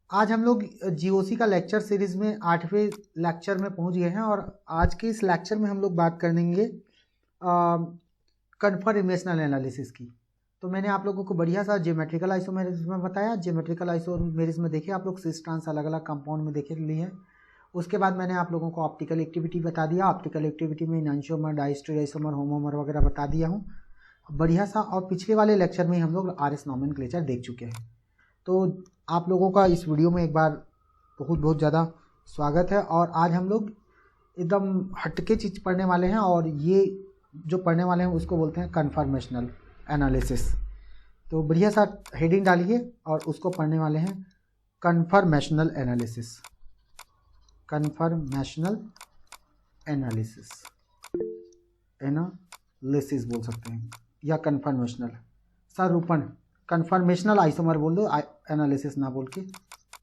आज हम लोग जीओसी का लेक्चर सीरीज में 8वें लेक्चर में पहुंच गए हैं और आज के इस लेक्चर में हम लोग बात करेंगे कन्फर्मेशनल एनालिसिस की। तो मैंने आप लोगों को बढ़िया सा ज्योमेट्रिकल आइसोमेरिज्म में बताया। ज्योमेट्रिकल आइसोमेरिज्म में देखिए आप लोग सिस ट्रांस अलग अलग कंपाउंड में देखे लिए हैं। उसके बाद मैंने आप लोगों को ऑप्टिकल एक्टिविटी बता दिया। ऑप्टिकल एक्टिविटी में एनांशियोमर, डायस्टेरियोमर, होमोमर वगैरह बता दिया हूँ बढ़िया सा। और पिछले वाले लेक्चर में हम लोग आरएस नोमेनक्लेचर देख चुके हैं। तो आप लोगों का इस वीडियो में एक बार बहुत बहुत ज़्यादा स्वागत है। और आज हम लोग एकदम हटके चीज़ पढ़ने वाले हैं और ये जो पढ़ने वाले हैं उसको बोलते हैं कन्फर्मेशनल एनालिसिस। तो बढ़िया सा हेडिंग डालिए और उसको पढ़ने वाले हैं conformational analysis. Conformational analysis, analysis बोल सकते हैं या कन्फर्मेशनल सरूपण। कन्फर्मेशनल आइसोमर बोल दो, एनालिसिस ना बोल के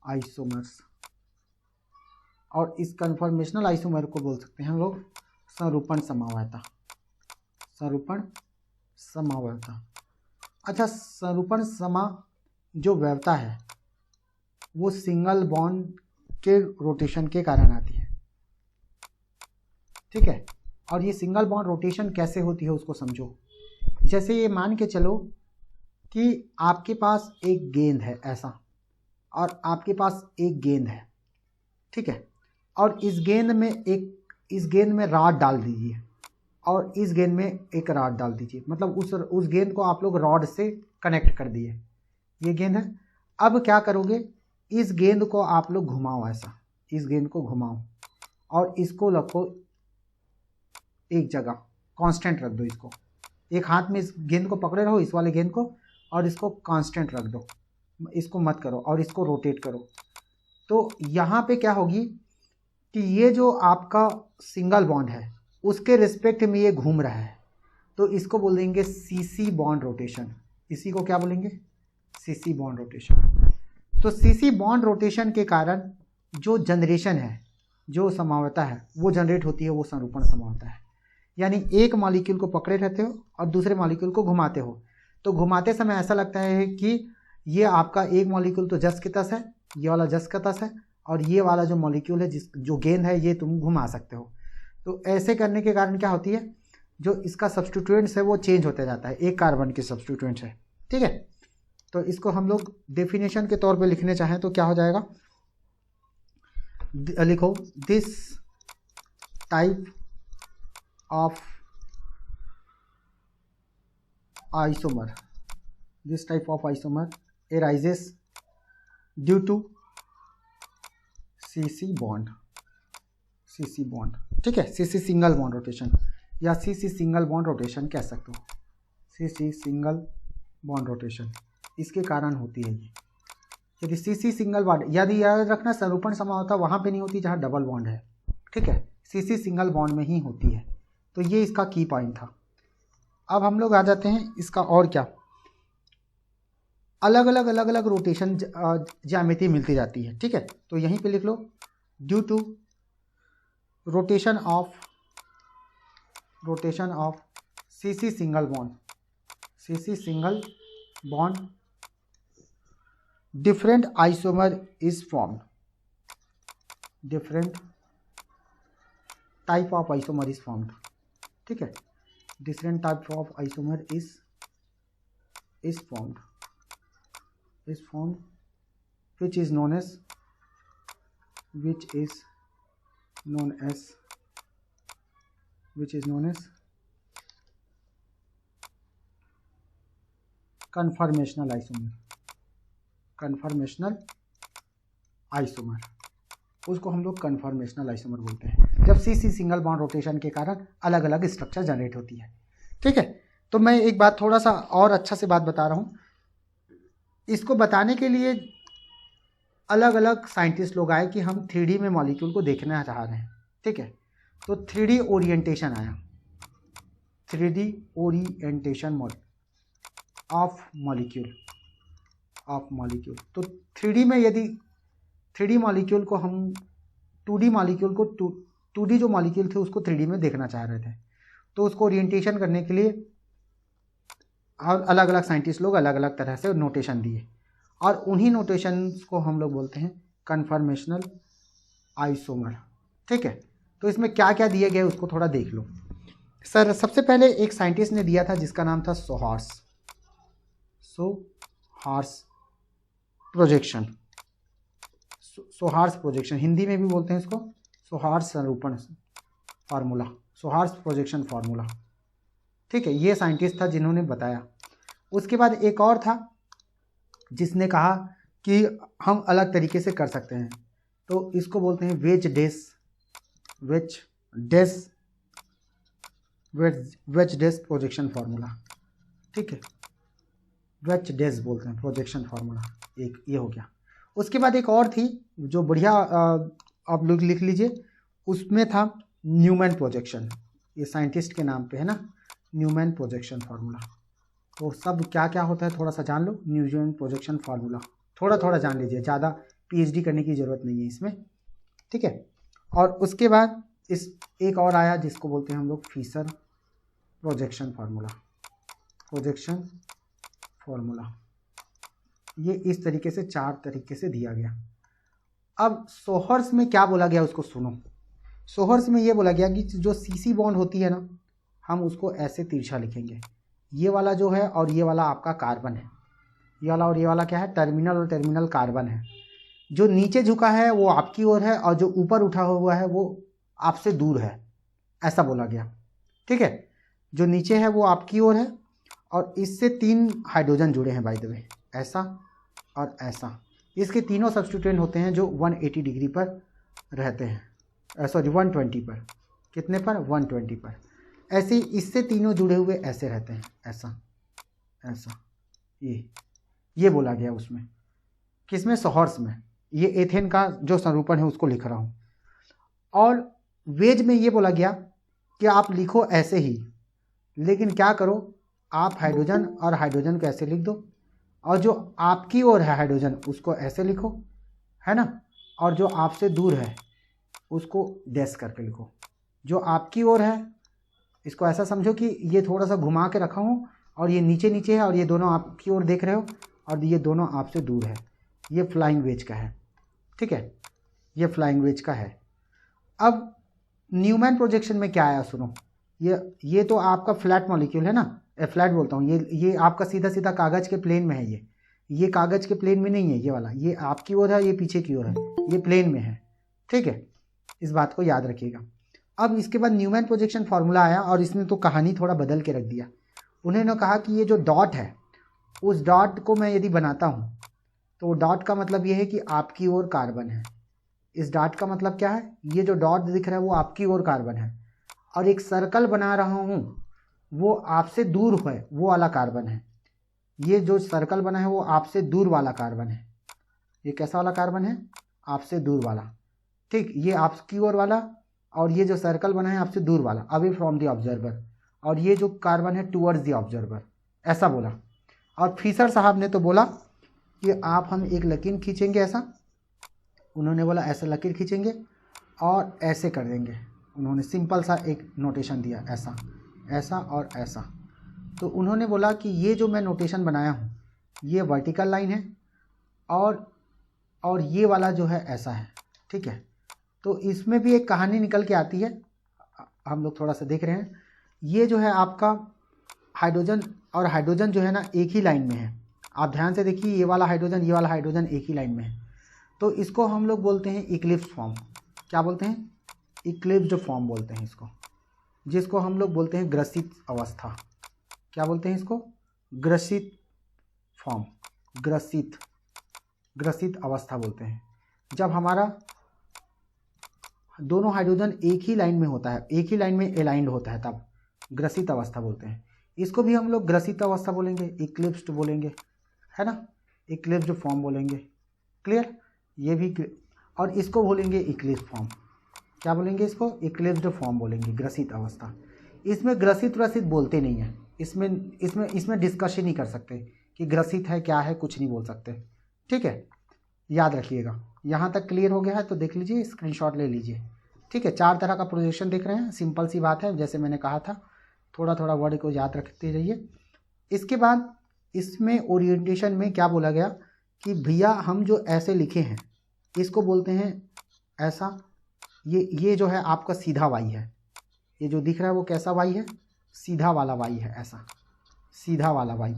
आइसोमर्स। और इस कन्फर्मेशनल आइसोमर को बोल सकते हैं हम लोग सरूपण समवायता। सरूपण समवायता। अच्छा, सरूपण समा जो व्यवता है वो सिंगल बॉन्ड के रोटेशन के कारण आती है, ठीक है। और ये सिंगल बॉन्ड रोटेशन कैसे होती है उसको समझो। जैसे ये मान के चलो कि आपके पास एक गेंद है ऐसा, और आपके पास एक गेंद है, ठीक है। और इस गेंद में रॉड डाल दीजिए और इस गेंद में एक रॉड डाल दीजिए। मतलब उस गेंद को आप लोग रॉड से कनेक्ट कर दिए। ये गेंद है। अब क्या करोगे, इस गेंद को आप लोग घुमाओ ऐसा, इस गेंद को घुमाओ और इसको रखो एक जगह, कांस्टेंट रख दो इसको। एक हाथ में इस गेंद को पकड़े रहो, इस वाले गेंद को, और इसको कांस्टेंट रख दो, इसको मत करो और इसको रोटेट करो। तो यहाँ पे क्या होगी कि ये जो आपका सिंगल बॉन्ड है उसके रिस्पेक्ट में ये घूम रहा है, तो इसको बोल देंगे सीसी बॉन्ड रोटेशन। इसी को क्या बोलेंगे, सीसी बॉन्ड रोटेशन। तो सीसी बॉन्ड रोटेशन के कारण जो जनरेशन है, जो समवायता है वो जनरेट होती है, वो सरूपण समवायता है। यानी एक मॉलिक्यूल को पकड़े रहते हो और दूसरे मॉलिक्यूल को घुमाते हो, तो घुमाते समय ऐसा लगता है कि ये आपका एक मॉलिक्यूल तो जस के तस है, ये वाला जस का तस है, और ये वाला जो मॉलिक्यूल है जो गेंद है ये तुम घुमा सकते हो। तो ऐसे करने के कारण क्या होती है, जो इसका सब्स्टिट्यूएंट्स है वो चेंज होते जाता है, एक कार्बन के सब्स्टिट्यूएंट्स है, ठीक है। तो इसको हम लोग डेफिनेशन के तौर पे लिखने चाहें तो क्या हो जाएगा, लिखो this type of isomer, this type of isomer arises due to CC bond, CC bond, ठीक है। CC सिंगल बॉन्ड रोटेशन या CC सिंगल बॉन्ड रोटेशन कह सकते हो। CC सिंगल बॉन्ड रोटेशन इसके कारण होती है ये। यदि CC सिंगल बॉन्ड, यदि याद रखना सरूपण समवायता वहाँ पे नहीं होती जहाँ डबल बॉन्ड है, ठीक है। CC सिंगल बॉन्ड में ही होती है। तो ये इसका की पॉइंट था। अब हम लोग आ जाते हैं इसका और क्या, अलग अलग रोटेशन ज्यामिति मिलती जाती है, ठीक है। तो यहीं पे लिख लो due to rotation of CC single bond, CC single bond different isomer is formed, different type of isomer is formed, ठीक है। different type of isomer is formed which is known as conformational isomer, उसको हम लोग conformational isomer बोलते हैं, जब CC single bond rotation के कारण अलग अलग स्ट्रक्चर जनरेट होती है, ठीक है। तो मैं एक बात थोड़ा सा और अच्छा से बात बता रहा हूँ। इसको बताने के लिए अलग अलग साइंटिस्ट लोग आए कि हम 3D में मॉलिक्यूल को देखना चाह रहे हैं, ठीक है। तो 3D ओरिएंटेशन आया, 3D ओरिएंटेशन ऑफ मॉलिक्यूल। तो 3D में यदि 3D मॉलिक्यूल को हम 2D मॉलिक्यूल को 2D जो मॉलिक्यूल थे उसको 3D में देखना चाह रहे थे, तो उसको ओरिएंटेशन करने के लिए और अलग अलग साइंटिस्ट लोग अलग अलग तरह से नोटेशन दिए। और उन्हीं नोटेशंस को हम लोग बोलते हैं कन्फर्मेशनल आइसोमर। ठीक है, तो इसमें क्या क्या दिए गए उसको थोड़ा देख लो। सर सबसे पहले एक साइंटिस्ट ने दिया था जिसका नाम था सोहार्स प्रोजेक्शन। सोहार्स प्रोजेक्शन हिंदी में भी बोलते हैं इसको सोहार्स संरूपण फार्मूला, सोहार्स प्रोजेक्शन फार्मूला। ठीक है, ये साइंटिस्ट था जिन्होंने बताया। उसके बाद एक और था जिसने कहा कि हम अलग तरीके से कर सकते हैं, तो इसको बोलते हैं वेज डेस प्रोजेक्शन फार्मूला। ठीक है, वेज डेस बोलते हैं प्रोजेक्शन फार्मूला, एक ये हो गया। उसके बाद एक और थी जो बढ़िया, आप लोग लिख लीजिए, उसमें था न्यूमैन प्रोजेक्शन, ये साइंटिस्ट के नाम पे है ना, न्यूमैन प्रोजेक्शन फार्मूला। तो सब क्या क्या होता है थोड़ा सा जान लो, न्यूमैन प्रोजेक्शन फार्मूला थोड़ा थोड़ा जान लीजिए, ज़्यादा पीएचडी करने की ज़रूरत नहीं है इसमें। ठीक है, और उसके बाद इस एक और आया जिसको बोलते हैं हम लोग फीसर प्रोजेक्शन फार्मूला। ये इस तरीके से 4 तरीके से दिया गया। अब सोहर्स में क्या बोला गया उसको सुनो। सोहर्स में ये बोला गया कि जो सीसी बॉन्ड होती है ना, हम उसको ऐसे तिरछा लिखेंगे, ये वाला जो है और ये वाला आपका कार्बन है, ये वाला और ये वाला क्या है, टर्मिनल और टर्मिनल कार्बन है। जो नीचे झुका है वो आपकी ओर है और जो ऊपर उठा हुआ है वो आपसे दूर है, ऐसा बोला गया। ठीक है, जो नीचे है वो आपकी ओर है और इससे 3 हाइड्रोजन जुड़े हैं बाय द वे, ऐसा और ऐसा। इसके तीनों सब्स्टिट्यूएंट होते हैं जो 180 डिग्री पर रहते हैं, सॉरी 120 पर, कितने पर, 120 पर। ऐसे इससे तीनों जुड़े हुए ऐसे रहते हैं, ऐसा ऐसा, ये बोला गया उसमें, किसमें, सोहर्स में। ये एथेन का जो संरूपण है उसको लिख रहा हूँ। और वेज में ये बोला गया कि आप लिखो ऐसे ही, लेकिन क्या करो, आप हाइड्रोजन और हाइड्रोजन को ऐसे लिख दो, और जो आपकी ओर है हाइड्रोजन उसको ऐसे लिखो, है ना, और जो आपसे दूर है उसको डैश करके लिखो। जो आपकी ओर है इसको ऐसा समझो कि ये थोड़ा सा घुमा के रखा हूँ और ये नीचे नीचे है और ये दोनों आपकी ओर देख रहे हो और ये दोनों आपसे दूर है, ये फ्लाइंग वेज का है। ठीक है, ये फ्लाइंग वेज का है। अब न्यूमैन प्रोजेक्शन में क्या आया सुनो, ये तो आपका फ्लैट मॉलिक्यूल है ना, फ्लैट बोलता हूँ, ये आपका सीधा सीधा कागज़ के प्लेन में है, ये कागज़ के प्लेन में नहीं है, ये वाला, ये आपकी ओर है, ये पीछे की ओर है, ये प्लेन में है। ठीक है, इस बात को याद रखिएगा। अब इसके बाद न्यूमैन प्रोजेक्शन फार्मूला आया और इसने तो कहानी थोड़ा बदल के रख दिया। उन्होंने कहा कि ये जो डॉट है, उस डॉट को मैं यदि बनाता हूँ तो डॉट का मतलब ये है कि आपकी ओर कार्बन है। इस डॉट का मतलब क्या है, ये जो डॉट दिख रहा है वो आपकी ओर कार्बन है, और एक सर्कल बना रहा हूँ वो आपसे दूर है, वो वाला कार्बन है। ये जो सर्कल बना है वो आपसे दूर वाला कार्बन है। ये कैसा वाला कार्बन है, आपसे दूर वाला। ठीक, ये आपकी ओर वाला, और ये जो सर्कल बना है आपसे दूर वाला, अवे फ्रॉम द ऑब्जर्वर, और ये जो कार्बन है टूवर्ड्स द ऑब्जर्वर, ऐसा बोला। और फीसर साहब ने तो बोला कि आप हम एक लकीर खींचेंगे ऐसा, उन्होंने बोला ऐसा लकीर खींचेंगे और ऐसे कर देंगे। उन्होंने सिंपल सा एक नोटेशन दिया, ऐसा ऐसा और ऐसा। तो उन्होंने बोला कि ये जो मैं नोटेशन बनाया हूँ ये वर्टिकल लाइन है और ये वाला जो है ऐसा है। ठीक है, तो इसमें भी एक कहानी निकल के आती है, हम लोग थोड़ा सा देख रहे हैं। ये जो है आपका हाइड्रोजन और हाइड्रोजन जो है ना एक ही लाइन में है, आप ध्यान से देखिए, ये वाला हाइड्रोजन एक ही लाइन में है। तो इसको हम लोग बोलते हैं इक्लिप्स फॉर्म। क्या बोलते हैं, इक्लिप्स्ड फॉर्म बोलते हैं इसको, जिसको हम लोग बोलते हैं ग्रसित अवस्था। क्या बोलते हैं इसको, ग्रसित फॉर्म, ग्रसित अवस्था बोलते हैं। जब हमारा दोनों हाइड्रोजन एक ही लाइन में होता है, एक ही लाइन में एलाइंड होता है, तब ग्रसित अवस्था बोलते हैं। इसको भी हम लोग ग्रसित अवस्था बोलेंगे, इक्लिप्स्ड बोलेंगे, है ना, इक्लिप्स्ड फॉर्म बोलेंगे। क्लियर, ये भी। और इसको बोलेंगे इक्लिप्स फॉर्म। क्या बोलेंगे इसको, इक्लिप्स्ड फॉर्म बोलेंगे, ग्रसित अवस्था। इसमें ग्रसित बोलते नहीं हैं, इसमें डिस्कस ही नहीं कर सकते कि ग्रसित है क्या है, कुछ नहीं बोल सकते। ठीक है, याद रखिएगा। यहाँ तक क्लियर हो गया है तो देख लीजिए, स्क्रीनशॉट ले लीजिए। ठीक है, 4 तरह का प्रोजेक्शन देख रहे हैं, सिंपल सी बात है, जैसे मैंने कहा था, थोड़ा थोड़ा वर्ड को याद रखते रहिए। इसके बाद इसमें ओरिएंटेशन में क्या बोला गया कि भैया हम जो ऐसे लिखे हैं इसको बोलते हैं ऐसा, ये जो है आपका सीधा वाई है, ये जो दिख रहा है वो कैसा वाई है, सीधा वाला वाई है, ऐसा सीधा वाला वाई।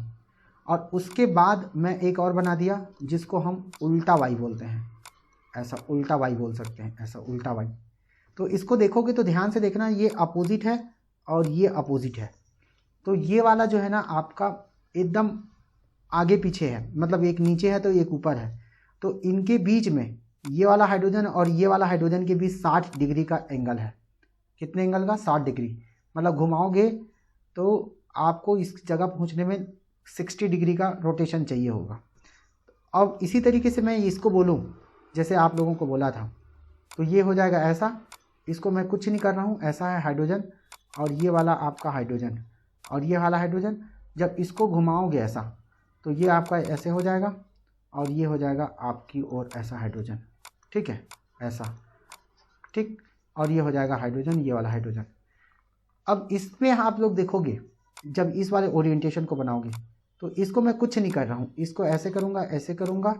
और उसके बाद मैं एक और बना दिया जिसको हम उल्टा वाई बोलते हैं, ऐसा उल्टा वाई बोल सकते हैं, ऐसा उल्टा वाई। तो इसको देखोगे तो ध्यान से देखना, ये अपोजिट है और ये अपोजिट है। तो ये वाला जो है ना आपका एकदम आगे पीछे है, मतलब एक नीचे है तो एक ऊपर है। तो इनके बीच में ये वाला हाइड्रोजन और ये वाला हाइड्रोजन के बीच 60 डिग्री का एंगल है। कितने एंगल का? 60 डिग्री। मतलब घुमाओगे तो आपको इस जगह पहुंचने में 60 डिग्री का रोटेशन चाहिए होगा। अब इसी तरीके से मैं इसको बोलूं जैसे आप लोगों को बोला था, तो ये हो जाएगा ऐसा। इसको मैं कुछ नहीं कर रहा हूँ, ऐसा है हाइड्रोजन और ये वाला आपका हाइड्रोजन और ये वाला हाइड्रोजन। जब इसको घुमाओगे ऐसा तो ये आपका ऐसे हो जाएगा और ये हो जाएगा आपकी ओर ऐसा हाइड्रोजन, ठीक है, ऐसा, ठीक। और ये हो जाएगा हाइड्रोजन, ये वाला हाइड्रोजन। अब इसमें आप लोग देखोगे जब इस वाले ओरिएंटेशन को बनाओगे तो इसको मैं कुछ नहीं कर रहा हूँ, इसको ऐसे करूँगा, ऐसे करूँगा,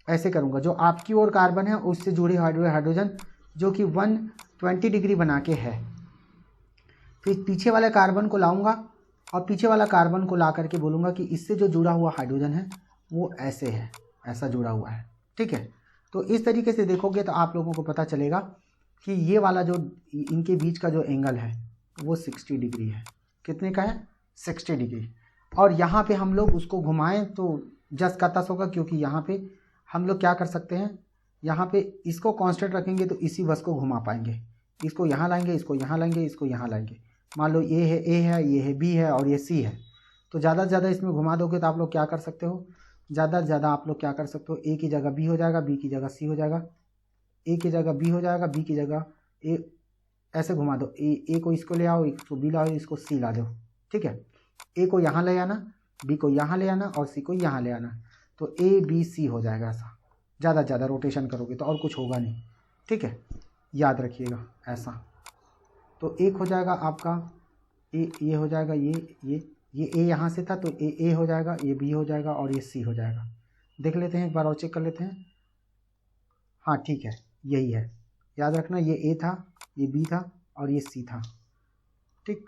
ऐसे करूँगा। जो आपकी ओर कार्बन है उससे जुड़े हाइड्रोजन जो कि 120 डिग्री बना के है, फिर पीछे वाले कार्बन को लाऊंगा और पीछे वाला कार्बन को ला करके बोलूँगा कि इससे जो जुड़ा हुआ हाइड्रोजन है वो ऐसे है, ऐसा जुड़ा हुआ है, ठीक है। तो इस तरीके से देखोगे तो आप लोगों को पता चलेगा कि ये वाला जो इनके बीच का जो एंगल है वो 60 डिग्री है। कितने का है? 60 डिग्री। और यहाँ पे हम लोग उसको घुमाएं तो जस का तस होगा, क्योंकि यहाँ पे हम लोग क्या कर सकते हैं, यहाँ पे इसको कांस्टेंट रखेंगे तो इसी बस को घुमा पाएंगे। इसको यहाँ लाएंगे, इसको यहाँ लाएंगे, इसको यहाँ लाएंगे। मान लो ये है ए है, ये है बी है और ये सी है, तो ज़्यादा से ज़्यादा इसमें घुमा दोगे तो आप लोग क्या कर सकते हो, ज़्यादा से ज़्यादा आप लोग क्या कर सकते हो, ए की जगह बी हो जाएगा, बी की जगह सी हो जाएगा, ए की जगह बी हो जाएगा, बी की जगह ए, ऐसे घुमा दो। ए को इसको ले आओ, इसको बी लाओ, इसको सी ला दो, ठीक है। ए को यहाँ ले आना, बी को यहाँ ले आना और सी को यहाँ ले आना, तो ए बी सी हो जाएगा ऐसा। ज़्यादा से ज़्यादा रोटेशन करोगे तो और कुछ होगा नहीं, ठीक है, याद रखिएगा ऐसा। तो एक हो जाएगा आपका ए, ये हो जाएगा ये ए यहाँ से था तो ए हो जाएगा, ये बी हो जाएगा और ये सी हो जाएगा। देख लेते हैं एक बार और चेक कर लेते हैं। हाँ ठीक है, यही है, याद रखना, ये ए था, ये बी था और ये सी था, ठीक।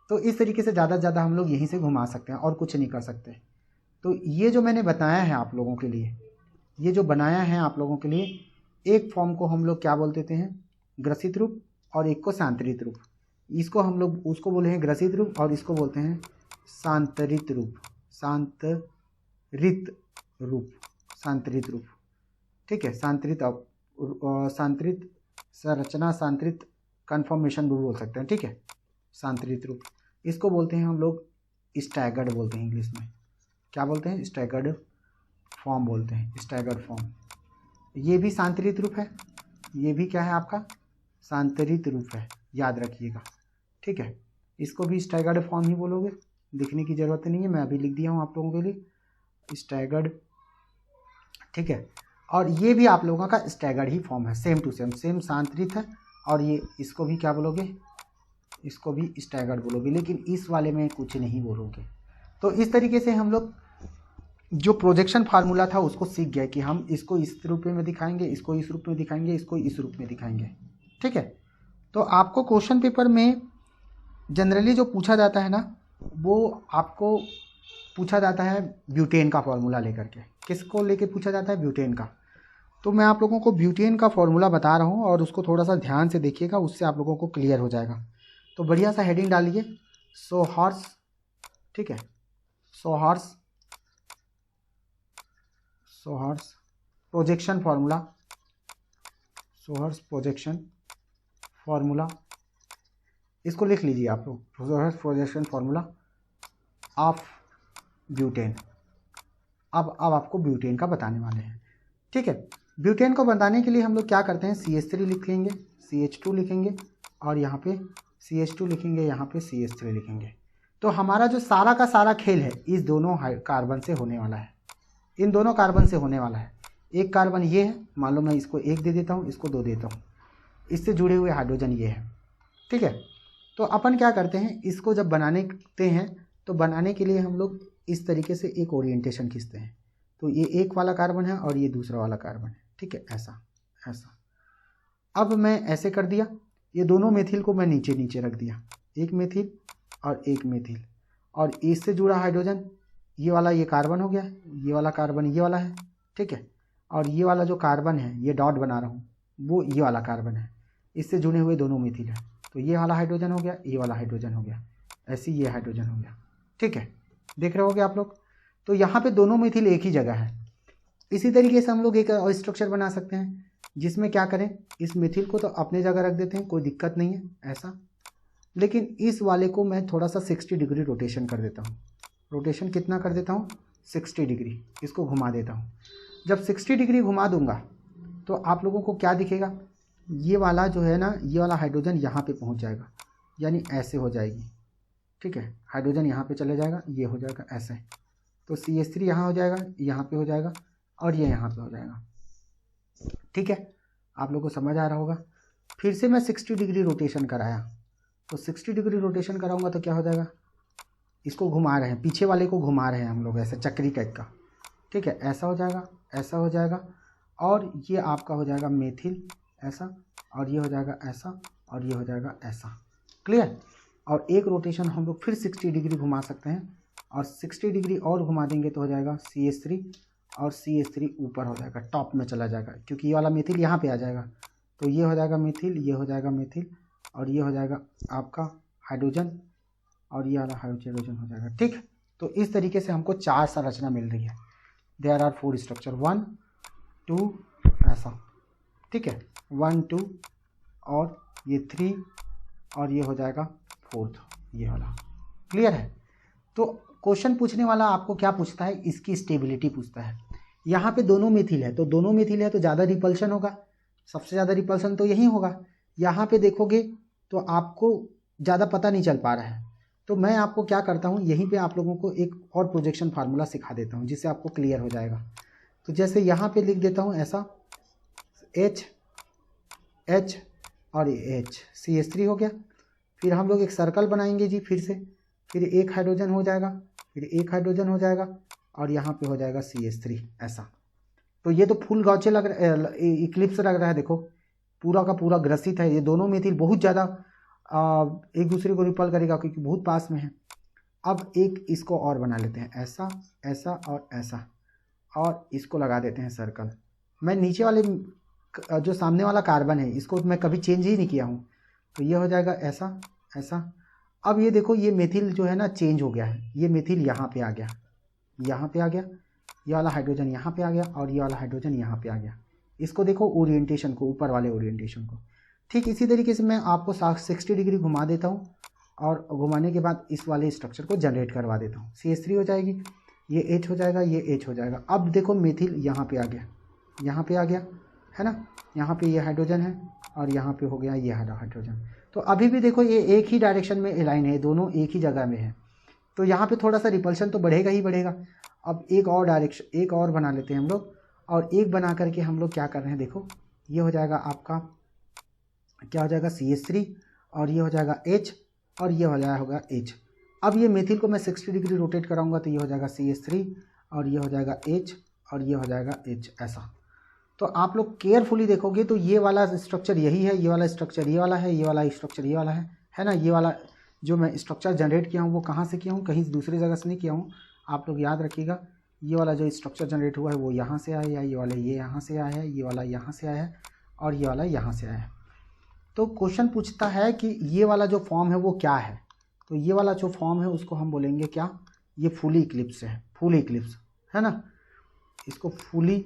तो इस तरीके से ज़्यादा से ज़्यादा हम लोग यहीं से घुमा सकते हैं और कुछ नहीं कर सकते। तो ये जो मैंने बताया है आप लोगों के लिए, ये जो बनाया है आप लोगों के लिए, एक फॉर्म को हम लोग क्या बोल देते हैं, ग्रसित रूप, और एक को सांतरित रूप। इसको हम लोग उसको बोले हैं ग्रसित रूप और इसको बोलते हैं सांतरित रूप, सांतरित रूप, सांतरित रूप, ठीक है। सांतरित संरचना, सांतरित कन्फॉर्मेशन भी बोल सकते हैं, ठीक है, सांतरित रूप। इसको बोलते हैं हम लोग स्टैगर्ड बोलते हैं इंग्लिश में, क्या बोलते हैं, स्टैगर्ड फॉर्म बोलते हैं, स्टैगर्ड फॉर्म। ये भी सांतरित रूप है, ये भी क्या है आपका सांतरित रूप है, याद रखिएगा, ठीक है। इसको भी स्टैगर्ड फॉर्म ही बोलोगे, लिखने की ज़रूरत नहीं है, मैं अभी लिख दिया हूँ आप लोगों के लिए स्टैगर्ड, ठीक है। और ये भी आप लोगों का स्टैगर्ड ही फॉर्म है, सेम टू सेम, सेम सांतरित है। और ये इसको भी क्या बोलोगे, इसको भी स्टैगर्ड बोलोगे, लेकिन इस वाले में कुछ नहीं बोलोगे। तो इस तरीके से हम लोग जो प्रोजेक्शन फार्मूला था उसको सीख गए कि हम इसको इस रूप में दिखाएंगे, इसको इस रूप में दिखाएंगे, इसको इस रूप में दिखाएंगे, ठीक है। तो आपको क्वेश्चन पेपर में जनरली जो पूछा जाता है ना, वो आपको पूछा जाता है ब्यूटेन का फॉर्मूला लेकर के। किसको लेके पूछा जाता है, ब्यूटेन का। तो मैं आप लोगों को ब्यूटेन का फॉर्मूला बता रहा हूँ और उसको थोड़ा सा ध्यान से देखिएगा, उससे आप लोगों को क्लियर हो जाएगा। तो बढ़िया सा हेडिंग डालिए, सोहर्स, ठीक है, sawhorse projection formula, sawhorse projection formula, इसको लिख लीजिए आप लोग, sawhorse projection formula of butane. अब आपको ब्यूटेन का बताने वाले हैं, ठीक है। ब्यूटेन को बताने के लिए हम लोग क्या करते हैं, CH3 लिख लेंगे, CH2 लिखेंगे और यहाँ पे CH2 लिखेंगे, यहाँ पे CH3 लिखेंगे। तो हमारा जो सारा का सारा खेल है इस दोनों कार्बन से होने वाला है, इन दोनों कार्बन से होने वाला है। एक कार्बन ये है, मान लो मैं इसको 1 दे देता हूँ, इसको 2 देता हूँ, इससे जुड़े हुए हाइड्रोजन ये है, ठीक है। तो अपन क्या करते हैं, इसको जब बनाते हैं तो बनाने के लिए हम लोग इस तरीके से एक ओरिएंटेशन खींचते हैं। तो ये एक वाला कार्बन है और ये दूसरा वाला कार्बन है, ठीक है, ऐसा ऐसा। अब मैं ऐसे कर दिया, ये दोनों मेथिल को मैं नीचे नीचे रख दिया, एक मेथिल और एक मेथिल, और इससे जुड़ा हाइड्रोजन ये वाला, ये कार्बन हो गया, ये वाला कार्बन ये वाला है, ठीक है, और ये वाला जो कार्बन है ये डॉट बना रहा हूँ वो ये वाला कार्बन है, इससे जुड़े हुए दोनों मेथिल है, तो ये वाला हाइड्रोजन हो गया, ये वाला हाइड्रोजन हो गया, ऐसे ये हाइड्रोजन हो गया, ठीक है, देख रहे होगे आप लोग। तो यहाँ पे दोनों मेथिल एक ही जगह है। इसी तरीके से हम लोग एक और स्ट्रक्चर बना सकते हैं जिसमें क्या करें, इस मेथिल को तो अपने जगह रख देते हैं, कोई दिक्कत नहीं है ऐसा, लेकिन इस वाले को मैं थोड़ा सा 60 डिग्री रोटेशन कर देता हूँ। रोटेशन कितना कर देता हूँ, 60 डिग्री, इसको घुमा देता हूँ। जब 60 डिग्री घुमा दूंगा तो आप लोगों को क्या दिखेगा, ये वाला जो है ना, ये वाला हाइड्रोजन यहाँ पे पहुँच जाएगा, यानी ऐसे हो जाएगी, ठीक है, हाइड्रोजन यहाँ पे चले जाएगा, ये हो जाएगा ऐसे, तो CH3 यहाँ हो जाएगा, यहाँ पे हो जाएगा, और ये यहाँ पे हो जाएगा, ठीक है, आप लोगों को समझ आ रहा होगा। फिर से मैं 60 डिग्री रोटेशन कराया, तो 60 डिग्री रोटेशन कराऊंगा तो क्या हो जाएगा, इसको घुमा रहे हैं, पीछे वाले को घुमा रहे हैं हम लोग ऐसे चक्री टाइप का, ठीक है, ऐसा हो जाएगा, ऐसा हो जाएगा, और ये आपका हो जाएगा मेथिल ऐसा, और ये हो जाएगा ऐसा, और ये हो जाएगा ऐसा, क्लियर। और एक रोटेशन हम लोग फिर 60 डिग्री घुमा सकते हैं, और 60 डिग्री और घुमा देंगे तो हो जाएगा CH3, और CH3 ऊपर हो जाएगा, टॉप में चला जाएगा, क्योंकि ये वाला मेथिल यहाँ पे आ जाएगा, तो ये हो जाएगा मेथिल, ये हो जाएगा मेथिल, और ये हो जाएगा आपका हाइड्रोजन, और ये वाला हाइड्रोजन हो जाएगा, ठीक। तो इस तरीके से हमको 4 संरचना मिल रही है। देयर आर 4 स्ट्रक्चर, 1 2 ऐसा, ठीक है, 1 2 और ये 3, और ये हो जाएगा 4th ये वाला, क्लियर है। तो क्वेश्चन पूछने वाला आपको क्या पूछता है, इसकी स्टेबिलिटी पूछता है। यहाँ पे दोनों मेथिल है, तो दोनों मेथिल है तो ज़्यादा रिपल्शन होगा, सबसे ज़्यादा रिपल्शन तो यही होगा। यहाँ पे देखोगे तो आपको ज़्यादा पता नहीं चल पा रहा है, तो मैं आपको क्या करता हूँ, यहीं पे आप लोगों को एक और प्रोजेक्शन फार्मूला सिखा देता हूँ जिससे आपको क्लियर हो जाएगा। तो जैसे यहाँ पे लिख देता हूँ ऐसा, H और H, CH3 हो गया। फिर हम लोग एक सर्कल बनाएंगे जी, फिर एक हाइड्रोजन हो जाएगा, फिर एक हाइड्रोजन हो जाएगा, और यहाँ पे हो जाएगा CH3 ऐसा। तो ये तो फुल गॉचे लग रहा है, इक्लिप्स लग रहा है, देखो पूरा का पूरा ग्रसित है। ये दोनों मेथिल बहुत ज़्यादा एक दूसरे को रिपल करेगा क्योंकि बहुत पास में है। अब एक इसको और बना लेते हैं, ऐसा ऐसा और ऐसा, और इसको लगा देते हैं सर्कल। मैं नीचे वाले जो सामने वाला कार्बन है इसको मैं कभी चेंज ही नहीं किया हूँ, तो ये हो जाएगा ऐसा ऐसा। अब ये देखो, ये मेथिल जो है ना चेंज हो गया है, ये मेथिल यहाँ पे आ गया, यहाँ पे आ गया, ये वाला हाइड्रोजन यहाँ पे आ गया, और ये वाला हाइड्रोजन यहाँ पे आ गया। इसको देखो ओरिएंटेशन को, ऊपर वाले ओरिएंटेशन को। ठीक इसी तरीके से मैं आपको 60 डिग्री घुमा देता हूँ, और घुमाने के बाद इस वाले स्ट्रक्चर को जनरेट करवा देता हूँ। CH3 हो जाएगी, ये H हो जाएगा, ये H हो जाएगा। अब देखो मेथिल यहाँ पे आ गया, यहाँ पे आ गया है ना, यहाँ पे ये हाइड्रोजन है, और यहाँ पे हो गया ये हाइड्रोजन। तो अभी भी देखो ये एक ही डायरेक्शन में अलाइन है, दोनों एक ही जगह में है, तो यहाँ पे थोड़ा सा रिपल्शन तो बढ़ेगा ही बढ़ेगा। अब एक और डायरेक्शन, एक और बना लेते हैं हम लोग, और एक बना करके हम लोग क्या कर रहे हैं, देखो ये हो जाएगा आपका, क्या हो जाएगा CH3, और ये हो जाएगा H, और ये हो जाएगा H। अब ये मेथिल को मैं 60 डिग्री रोटेट कराऊंगा तो ये हो जाएगा CH3, और ये हो जाएगा H, और ये हो जाएगा H ऐसा। तो आप लोग केयरफुली देखोगे तो ये वाला स्ट्रक्चर यही है, ये वाला स्ट्रक्चर ये वाला है, ये वाला स्ट्रक्चर ये वाला है ना। ये वाला जो मैं स्ट्रक्चर जनरेट किया हूँ वो कहाँ से किया हूँ, कहीं दूसरी जगह से नहीं किया हूँ। आप लोग याद रखिएगा, ये वाला जो स्ट्रक्चर जनरेट हुआ है वो यहाँ से आया है, ये वाला ये यहाँ से आया है, ये वाला यहाँ से आया है, और ये वाला यहाँ से आया है। तो क्वेश्चन पूछता है कि ये वाला जो फॉर्म है वो क्या है, तो ये वाला जो फॉर्म है उसको हम बोलेंगे क्या, ये फुली इक्लिप्स है, फुली इक्लिप्स है ना, इसको फुली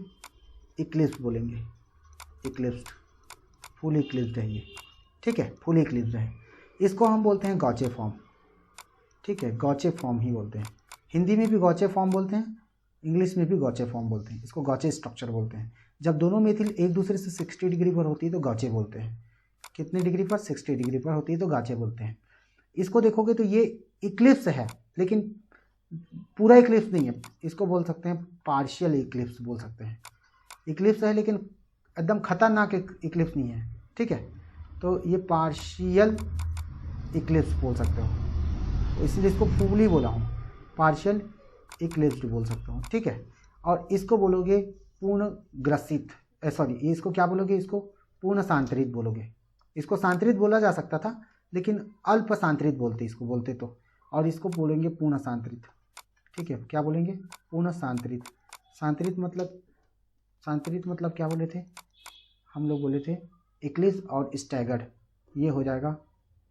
इक्लिप्स बोलेंगे, इक्लिप्स्ड, फुली इक्लिप्स्ड है ये, ठीक है, फुली इक्लिप्स्ड है। इसको हम बोलते हैं गॉचे फॉर्म, ठीक है, गॉचे फॉर्म ही बोलते हैं। हिंदी में भी गॉचे फॉर्म बोलते हैं, इंग्लिश में भी गॉचे फॉर्म बोलते हैं, इसको गॉचे स्ट्रक्चर बोलते हैं। जब दोनों मेथिल एक दूसरे से 60 डिग्री पर होती है तो गॉचे बोलते हैं। कितने डिग्री पर, 60 डिग्री पर होती है तो गॉचे बोलते हैं। इसको देखोगे तो ये इक्लिप्स है, लेकिन पूरा इक्लिप्स नहीं है, इसको बोल सकते हैं पार्शियल इक्लिप्स बोल सकते हैं। इक्लिप्स है लेकिन एकदम खतरनाक इक्लिप्स नहीं है, ठीक है, तो ये पार्शियल इक्लिप्स बोल सकते हो, तो इसलिए इसको फुली बोला हूँ, पार्शियल इक्लिप्स्ड बोल सकता हूँ, ठीक है। और इसको बोलोगे पूर्ण ग्रसित, सॉरी इसको क्या बोलोगे, इसको पूर्ण सांतरित बोलोगे। इसको सांतरित बोला जा सकता था लेकिन अल्प सांतरित बोलते इसको, बोलते तो, और इसको बोलेंगे पूर्ण सांतरित। ठीक है, क्या बोलेंगे, पूर्ण सांतरित। सांतरित मतलब क्या बोले थे हम लोग, बोले थे इक्लिप्स और स्टैगर्ड, ये हो जाएगा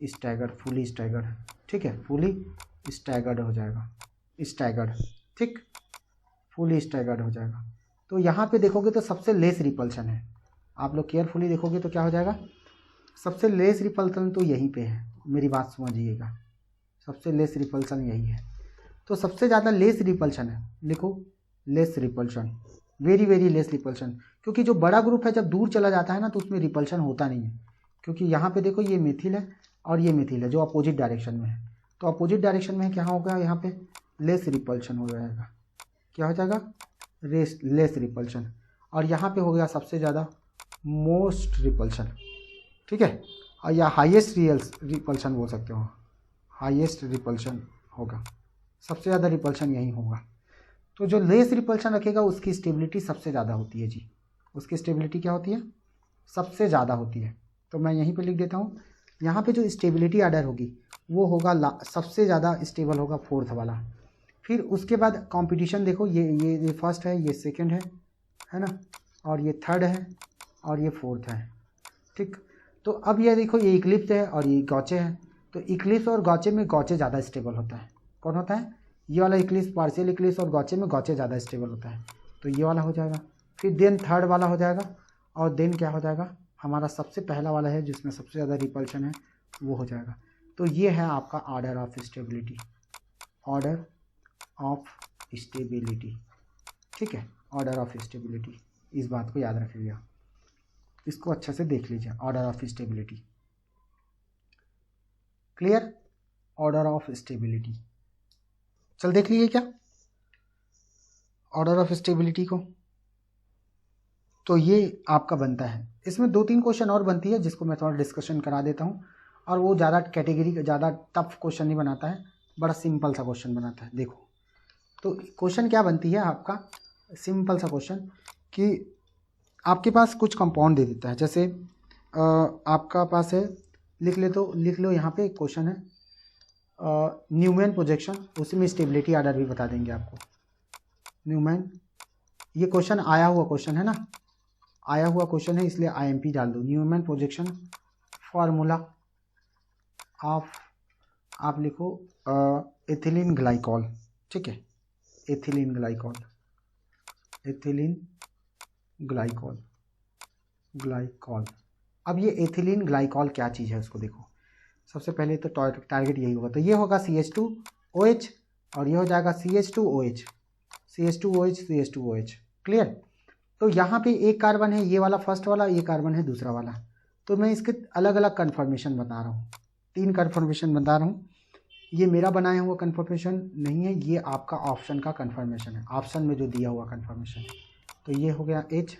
स्टैगर्ड, फुली स्टैगर्ड। ठीक है, फुली स्टैगर्ड हो जाएगा, स्टैगर्ड, ठीक, फुली स्टैगर्ड हो जाएगा। तो यहाँ पे देखोगे तो सबसे लेस रिपल्शन है, आप लोग केयरफुली देखोगे तो क्या हो जाएगा, सबसे लेस रिपल्शन तो यहीं पे है, मेरी बात समझिएगा, सबसे लेस रिपल्शन यही है। तो सबसे ज़्यादा लेस रिपल्शन है, लिखो less repulsion, very very less repulsion, क्योंकि जो बड़ा ग्रुप है जब दूर चला जाता है ना तो उसमें रिपल्शन होता नहीं है, क्योंकि यहाँ पे देखो ये मिथिल है और ये मिथिल है जो अपोजिट डायरेक्शन में है, तो अपोजिट डायरेक्शन में क्या होगा, यहाँ पे लेस रिपल्शन हो जाएगा, क्या हो जाएगा, लेस रिपल्शन। और यहाँ पे हो गया सबसे ज़्यादा मोस्ट रिपल्शन, ठीक है, और या हाईएस्ट रिपल्शन बोल सकते हो, हाईएस्ट रिपल्शन होगा, सबसे ज़्यादा रिपल्शन यही होगा। तो जो लेस रिपल्शन रखेगा उसकी स्टेबिलिटी सबसे ज़्यादा होती है जी, उसकी स्टेबिलिटी क्या होती है, सबसे ज़्यादा होती है। तो मैं यहीं पे लिख देता हूँ, यहाँ पे जो स्टेबिलिटी आर्डर होगी वो होगा सबसे ज़्यादा स्टेबल होगा फोर्थ वाला। फिर उसके बाद कंपटीशन देखो, ये फर्स्ट है, ये सेकंड है ना, और ये थर्ड है और ये फोर्थ है, ठीक। तो अब ये देखो ये इक्लिप्स है और ये गॉचे है, तो इक्लिप्स और गॉचे में गॉचे ज़्यादा स्टेबल होता है, कौन होता है, ये वाला इक्लिप्स, पार्शियल इक्लिप्स, और गॉचे में गॉचे ज़्यादा स्टेबल होता है, तो ये वाला हो जाएगा। फिर देन थर्ड वाला हो जाएगा, और देन क्या हो जाएगा, हमारा सबसे पहला वाला है जिसमें सबसे ज़्यादा रिपल्शन है वो हो जाएगा। तो ये है आपका order of stability, order of stability, ठीक है, ऑर्डर ऑफ स्टेबिलिटी, इस बात को याद रखिएगा, इसको अच्छे से देख लीजिए, order of stability, clear, order of stability. चल देख लीजिए क्या ऑर्डर ऑफ स्टेबिलिटी को, तो ये आपका बनता है। इसमें 2-3 क्वेश्चन और बनती है जिसको मैं थोड़ा डिस्कशन करा देता हूँ, और वो ज़्यादा कैटेगरी, ज़्यादा टफ क्वेश्चन नहीं बनाता है, बड़ा सिंपल सा क्वेश्चन बनाता है। देखो तो क्वेश्चन क्या बनती है आपका, सिंपल सा क्वेश्चन कि आपके पास कुछ कंपाउंड दे देता है, जैसे आपका पास है, लिख लो यहाँ पे एक क्वेश्चन है न्यूमैन प्रोजेक्शन, उसी में स्टेबिलिटी आर्डर भी बता देंगे आपको। न्यूमैन, ये क्वेश्चन आया हुआ क्वेश्चन है ना, आया हुआ क्वेश्चन है इसलिए IMP डाल दो। न्यूमैन प्रोजेक्शन फार्मूला ऑफ, आप लिखो एथिलीन ग्लाइकॉल, ठीक है, ethylene glycol, ethylene glycol, glycol. अब ये एथिलीन ग्लाइकॉल क्या चीज़ है उसको देखो, सबसे पहले तो टारगेट यही होगा, तो ये होगा CH2OH और ये हो जाएगा CH2OH, CH2OH, CH2OH, क्लियर। तो यहाँ पे एक कार्बन है, ये वाला फर्स्ट वाला, ये कार्बन है दूसरा वाला, तो मैं इसके अलग अलग कन्फर्मेशन बता रहा हूँ, 3 कन्फर्मेशन बता रहा हूँ। ये मेरा बनाया हुआ कन्फर्मेशन नहीं है, ये आपका ऑप्शन का कन्फर्मेशन है, ऑप्शन में जो दिया हुआ कन्फर्मेशन है। तो ये हो गया H,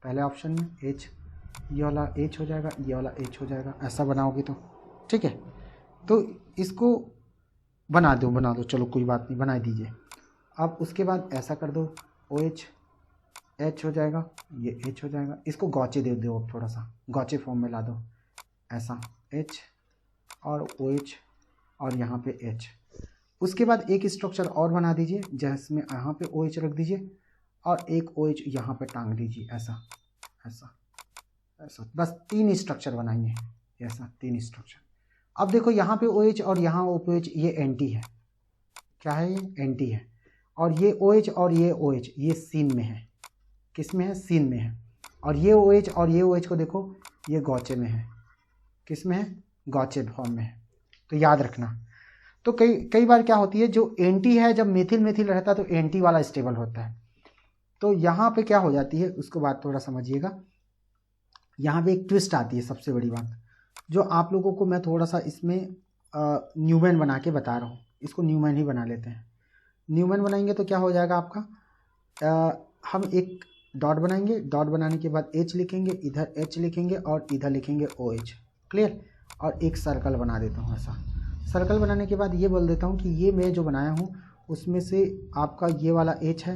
पहले ऑप्शन में H, ये वाला H हो जाएगा, ये वाला H हो जाएगा, ऐसा बनाओगे तो ठीक है। तो इसको बना दो, चलो कोई बात नहीं, बना दीजिए। अब उसके बाद ऐसा कर दो, OH, H हो जाएगा, ये H हो जाएगा, इसको गौचे दे दो, अब थोड़ा सा गौचे फॉर्म में ला दो, ऐसा H और OH और यहाँ पे H। उसके बाद एक स्ट्रक्चर और बना दीजिए जिसमें यहाँ पे OH रख दीजिए और एक OH यहाँ पे टांग दीजिए, ऐसा ऐसा ऐसा, बस 3 स्ट्रक्चर बनाएंगे, ऐसा 3 स्ट्रक्चर। अब देखो यहाँ पे OH और यहाँ OH, ये एंटी है, क्या है, ये एंटी है, और ये OH और ये OH ये सीन में है, किस में है, सीन में है, और ये OH और ये OH को देखो ये गौचे में है, किस में है, गौचे फॉर्म में है, तो याद रखना। तो कई बार क्या होती है, जो एंटी है जब मेथिल रहता है तो एंटी वाला स्टेबल होता है, तो यहाँ पे क्या हो जाती है उसको बात थोड़ा समझिएगा। यहाँ पे एक ट्विस्ट आती है, सबसे बड़ी बात जो आप लोगों को मैं थोड़ा सा इसमें न्यूमैन बना के बता रहा हूँ, इसको न्यूमैन ही बना लेते हैं। न्यूमैन बनाएंगे तो क्या हो जाएगा आपका, हम एक डॉट बनाएंगे, डॉट बनाने के बाद H लिखेंगे, इधर H लिखेंगे और इधर लिखेंगे OH, क्लियर, और एक सर्कल बना देता हूँ। ऐसा सर्कल बनाने के बाद ये बोल देता हूँ कि ये मैं जो बनाया हूँ उसमें से आपका ये वाला H है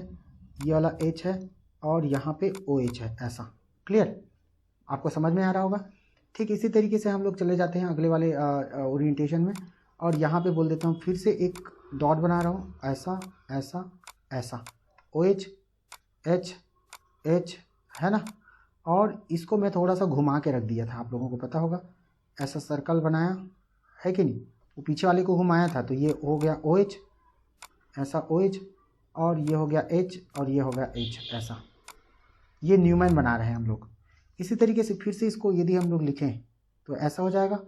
ये वाला H है और यहाँ पे OH है, ऐसा। क्लियर, आपको समझ में आ रहा होगा। ठीक इसी तरीके से हम लोग चले जाते हैं अगले वाले ओरिएंटेशन में, और यहाँ पे बोल देता हूँ फिर से एक डॉट बना रहा हूँ, ऐसा ऐसा ऐसा, OH H H है ना। और इसको मैं थोड़ा सा घुमा के रख दिया था, आप लोगों को पता होगा, ऐसा सर्कल बनाया है कि नहीं, वो पीछे वाले को घुमाया था, तो ये हो गया OH, ऐसा OH, और ये हो गया H और ये हो गया H, ऐसा। ये न्यूमैन बना रहे हैं हम लोग। इसी तरीके से फिर से इसको यदि हम लोग लिखें तो ऐसा हो जाएगा,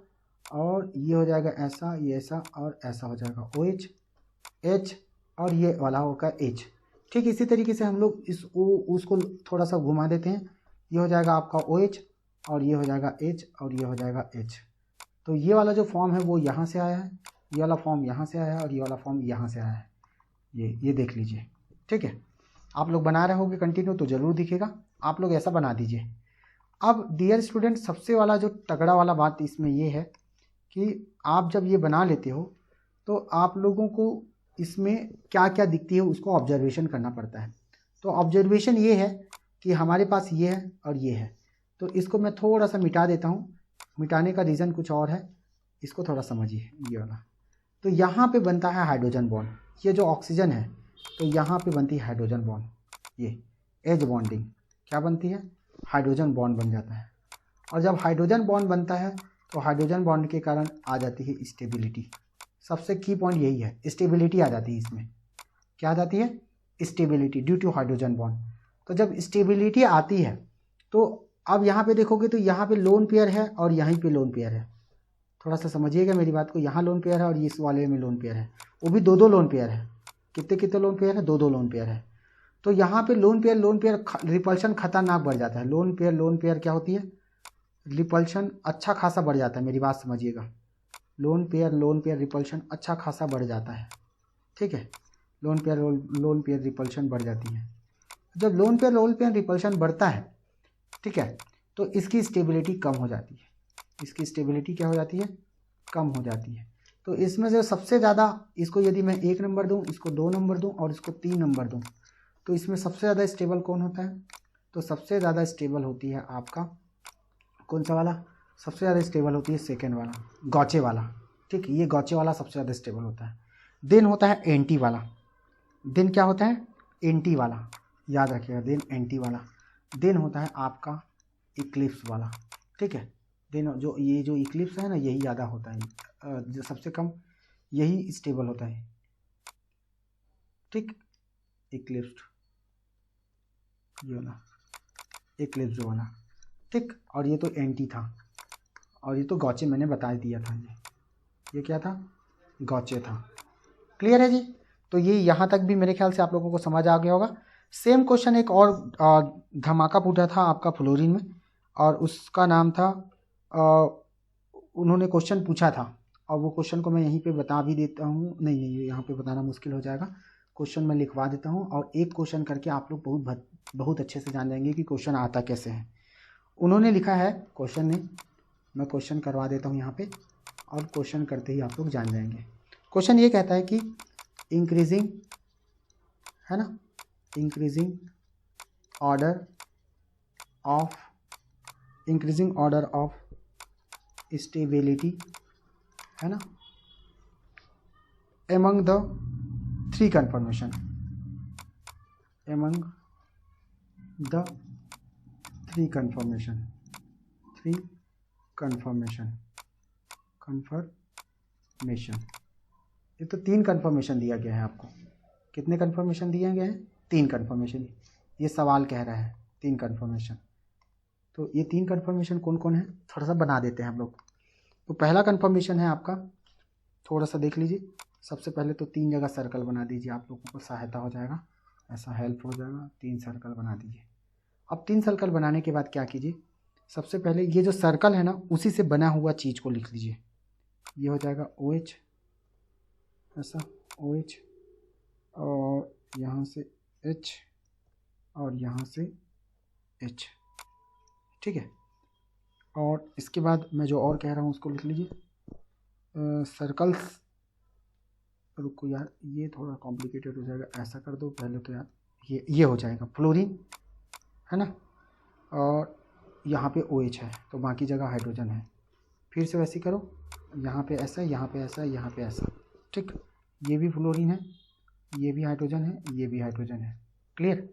और ये हो जाएगा ऐसा, ये ऐसा और ऐसा हो जाएगा OH H, और ये वाला होगा H। ठीक इसी तरीके से हम लोग उसको थोड़ा सा घुमा देते हैं, ये हो जाएगा आपका OH और ये हो जाएगा H और ये हो जाएगा H। तो ये वाला जो फॉर्म है वो यहाँ से आया है, ये वाला फॉर्म यहाँ से आया है और ये वाला फॉर्म यहाँ से आया है, ये देख लीजिए। ठीक है, आप लोग बना रहे होगे कंटिन्यू तो ज़रूर दिखेगा, आप लोग ऐसा बना दीजिए। अब डियर स्टूडेंट, सबसे वाला जो तगड़ा वाला बात इसमें ये है कि आप जब ये बना लेते हो तो आप लोगों को इसमें क्या क्या दिखती है उसको ऑब्जर्वेशन करना पड़ता है। तो ऑब्जर्वेशन ये है कि हमारे पास ये है और ये है, तो इसको मैं थोड़ा सा मिटा देता हूँ। मिटाने का रीज़न कुछ और है, इसको थोड़ा समझिए। ये वाला तो यहाँ पे बनता है हाइड्रोजन बॉन्ड, ये जो ऑक्सीजन है तो यहाँ पे बनती है हाइड्रोजन बॉन्ड, ये एज बॉन्डिंग क्या बनती है, हाइड्रोजन बॉन्ड बन जाता है। और जब हाइड्रोजन बॉन्ड बनता है तो हाइड्रोजन बॉन्ड के कारण आ जाती है स्टेबिलिटी। सबसे की पॉइंट यही है, स्टेबिलिटी आ जाती है इसमें। क्या आ जाती है, stability due to hydrogen bond. तो जब स्टेबिलिटी आती है तो अब यहाँ पे देखोगे तो यहाँ पे लोन पेयर है और यहीं पे लोन पेयर है। थोड़ा सा समझिएगा मेरी बात को, यहाँ लोन पेयर है और इस वाले में लोन पेयर है, वो भी दो लोन पेयर है। कितने कितने लोन पेयर है, दो लोन पेयर है। तो यहाँ पे लोन पेयर रिपल्शन खतरनाक बढ़ जाता है। लोन पेयर क्या होती है, रिपल्शन अच्छा खासा बढ़ जाता है, मेरी बात समझिएगा। लोन पेयर रिपल्शन अच्छा खासा बढ़ जाता है। ठीक है, लोन पेयर रिपल्शन बढ़ जाती है। जब लोन पेयर रिपल्शन बढ़ता है, ठीक है, तो इसकी स्टेबिलिटी कम हो जाती है। इसकी स्टेबिलिटी क्या हो जाती है, कम हो जाती है। तो इसमें से सबसे ज़्यादा, इसको यदि मैं 1 नंबर दूँ, इसको 2 नंबर दूँ और इसको 3 नंबर दूँ, तो इसमें सबसे ज़्यादा स्टेबल कौन होता है, तो सबसे ज़्यादा स्टेबल होती है आपका कौन सा वाला, सबसे ज़्यादा स्टेबल होती है सेकेंड वाला, गॉचे वाला। ठीक, ये गॉचे वाला सबसे ज़्यादा स्टेबल होता है। देन होता है एंटी वाला। देन क्या होता है, एंटी वाला, याद रखिएगा, देन एंटी वाला। देन होता है आपका इक्लिप्स वाला। ठीक है, देन जो इक्लिप्स है ना, यही ज़्यादा होता है, जो सबसे कम यही स्टेबल होता है। ठीक, इक्लिप्स, ये वाला इक्लिप्स वाला। ठीक, और ये तो एंटी था, और ये तो गॉचे मैंने बता दिया था। ये क्या था, गॉचे था। क्लियर है जी। तो ये यहाँ तक भी मेरे ख्याल से आप लोगों को समझ आ गया होगा। सेम क्वेश्चन एक और धमाका पूछा था आपका फ्लोरीन में, और उसका नाम था उन्होंने क्वेश्चन पूछा था, और वो क्वेश्चन को मैं यहीं पे बता भी देता हूँ। नहीं, यहाँ पे बताना मुश्किल हो जाएगा, क्वेश्चन मैं लिखवा देता हूँ, और एक क्वेश्चन करके आप लोग बहुत अच्छे से जान जाएंगे कि क्वेश्चन आता कैसे है। उन्होंने लिखा है क्वेश्चन में, मैं क्वेश्चन करवा देता हूँ यहाँ पे, और क्वेश्चन करते ही आप लोग जान जाएंगे। क्वेश्चन ये कहता है कि इंक्रीजिंग, है ना, इंक्रीजिंग ऑर्डर ऑफ स्टेबिलिटी, है ना, among the three conformation, ये तो 3 कन्फर्मेशन दिया गया है आपको। कितने कन्फर्मेशन दिए गए हैं, 3 कन्फर्मेशन। ये सवाल कह रहा है 3 कन्फर्मेशन। तो ये 3 कन्फर्मेशन कौन कौन है, थोड़ा सा बना देते हैं हम लोग। तो पहला कन्फर्मेशन है आपका, थोड़ा सा देख लीजिए। सबसे पहले तो 3 जगह सर्कल बना दीजिए, आप लोगों को सहायता हो जाएगा, ऐसा हेल्प हो जाएगा। 3 सर्कल बना दीजिए। अब 3 सर्कल बनाने के बाद क्या कीजिए, सबसे पहले ये जो सर्कल है ना, उसी से बना हुआ चीज़ को लिख लीजिए। ये हो जाएगा OH, ऐसा OH, और यहाँ से H, और यहाँ से H। ठीक है, और इसके बाद मैं जो और कह रहा हूँ उसको लिख लीजिए। सर्कल्स, रुको यार, ये थोड़ा कॉम्प्लिकेटेड हो जाएगा, ऐसा कर दो पहले तो यार, ये हो जाएगा फ्लोरीन, है ना, और यहाँ पे OH है तो बाकी जगह हाइड्रोजन है। फिर से वैसे करो, यहाँ पे ऐसा, यहाँ पे ऐसा, यहाँ पे ऐसा, ठीक। ये भी फ्लोरीन है, ये भी हाइड्रोजन है, ये भी हाइड्रोजन है, क्लियर।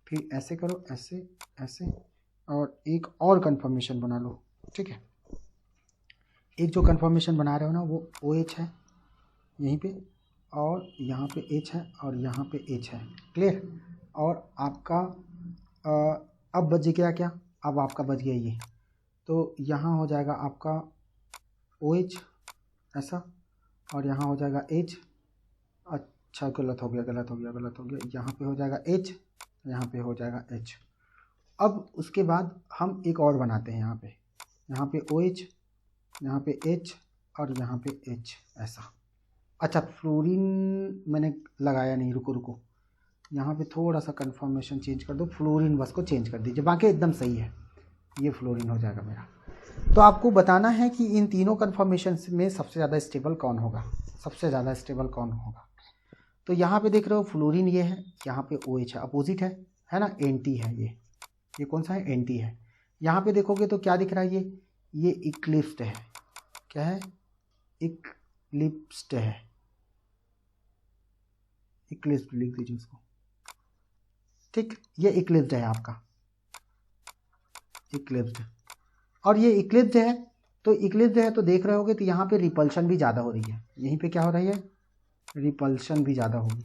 फिर ऐसे करो, ऐसे ऐसे, और एक और कन्फर्मेशन बना लो, ठीक है। एक जो कन्फर्मेशन बना रहे हो ना वो OH है यहीं पे, और यहाँ पे H है, और यहाँ पे H है, क्लियर। और आपका अब बच गया क्या, अब आपका बच गया ये, तो यहाँ हो जाएगा आपका OH ऐसा, और यहाँ हो जाएगा H। अच्छा गलत हो गया, गलत हो गया, गलत हो गया, यहाँ पे हो जाएगा H, यहाँ पे हो जाएगा H। अब उसके बाद हम एक और बनाते हैं, यहाँ पे OH, यहाँ पे H, और यहाँ पे H ऐसा। अच्छा फ्लोरीन मैंने लगाया नहीं, रुको रुको, यहाँ पे थोड़ा सा कंफर्मेशन चेंज कर दो, फ्लोरीन बस को चेंज कर दीजिए, बाकी एकदम सही है, ये फ्लोरीन हो जाएगा मेरा। तो आपको बताना है कि इन तीनों कन्फर्मेशन में सबसे ज़्यादा स्टेबल कौन होगा, सबसे ज़्यादा स्टेबल कौन होगा। तो यहाँ पे देख रहे हो फ्लोरीन ये है, यहाँ पे OH है, अपोजिट है ना, एंटी है ये कौन सा है, एंटी है। यहाँ पे देखोगे तो क्या दिख रहा है, ये इक्लिप्स्ड है, क्या है, इक्लिप्स्ड है, इक्लिप्स्ड लिख दीजिए उसको, ठीक। ये इक्लिप्स्ड है आपका, इक्लिप्स्ड, और ये इक्लिप्स्ड है, तो इक्लिप्स्ड है तो देख रहे होगे तो यहाँ पे रिपल्शन भी ज़्यादा हो रही है, यहीं पे क्या हो रही है, रिपल्शन भी ज़्यादा होगी,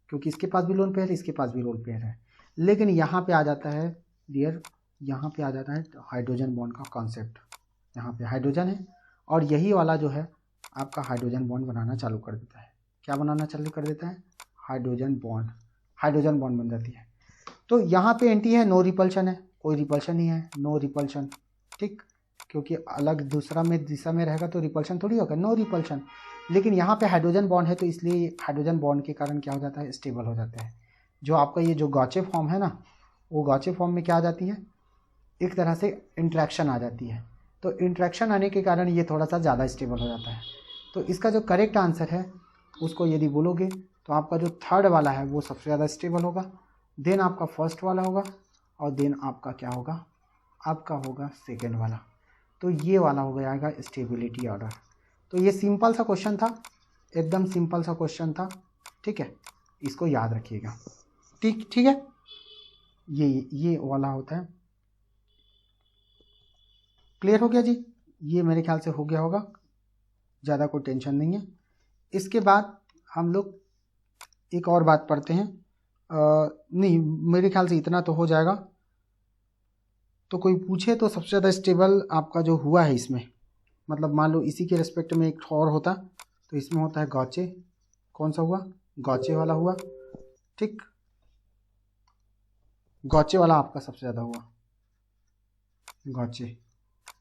क्योंकि इसके पास भी लोन पेयर है, इसके पास भी लोन पेयर है। लेकिन यहाँ पे आ जाता है डियर, यहाँ पे आ जाता है हाइड्रोजन बॉन्ड का कॉन्सेप्ट, यहाँ पे हाइड्रोजन है, और यही वाला जो है आपका हाइड्रोजन बॉन्ड बनाना चालू कर देता है। क्या बनाना चालू कर देता है, हाइड्रोजन बॉन्ड बन जाती है। तो यहाँ पे एंटी है, नो रिपल्शन है, कोई रिपल्शन नहीं है, नो रिपल्शन, ठीक, क्योंकि अलग दूसरा में दिशा में रहेगा तो रिपल्शन थोड़ी होगा, नो रिपल्शन। लेकिन यहाँ पे हाइड्रोजन बॉन्ड है तो इसलिए हाइड्रोजन बॉन्ड के कारण क्या हो जाता है, स्टेबल हो जाता है। जो आपका ये जो गॉचे फॉर्म है ना, वो गॉचे फॉर्म में क्या आ जाती है, एक तरह से इंट्रैक्शन आ जाती है, तो इंट्रैक्शन आने के कारण ये थोड़ा सा ज़्यादा स्टेबल हो जाता है। तो इसका जो करेक्ट आंसर है उसको यदि बोलोगे तो आपका जो थर्ड वाला है वो सबसे ज़्यादा स्टेबल होगा, देन आपका फर्स्ट वाला होगा, और देन आपका क्या होगा, आपका होगा सेकेंड वाला। तो ये वाला हो जाएगा स्टेबिलिटी ऑर्डर। तो ये सिंपल सा क्वेश्चन था, एकदम सिंपल सा क्वेश्चन था, ठीक है, इसको याद रखिएगा, ठीक है। ये वाला होता है, क्लियर हो गया जी, ये मेरे ख्याल से हो गया होगा, ज़्यादा कोई टेंशन नहीं है। इसके बाद हम लोग एक और बात पढ़ते हैं, नहीं मेरे ख्याल से इतना तो हो जाएगा। तो कोई पूछे तो सबसे ज़्यादा स्टेबल आपका जो हुआ है इसमें, मतलब मान लो इसी के रिस्पेक्ट में एक और होता तो इसमें होता है गॉचे, कौन सा हुआ, गॉचे वाला हुआ, ठीक, गॉचे वाला आपका सबसे ज़्यादा हुआ,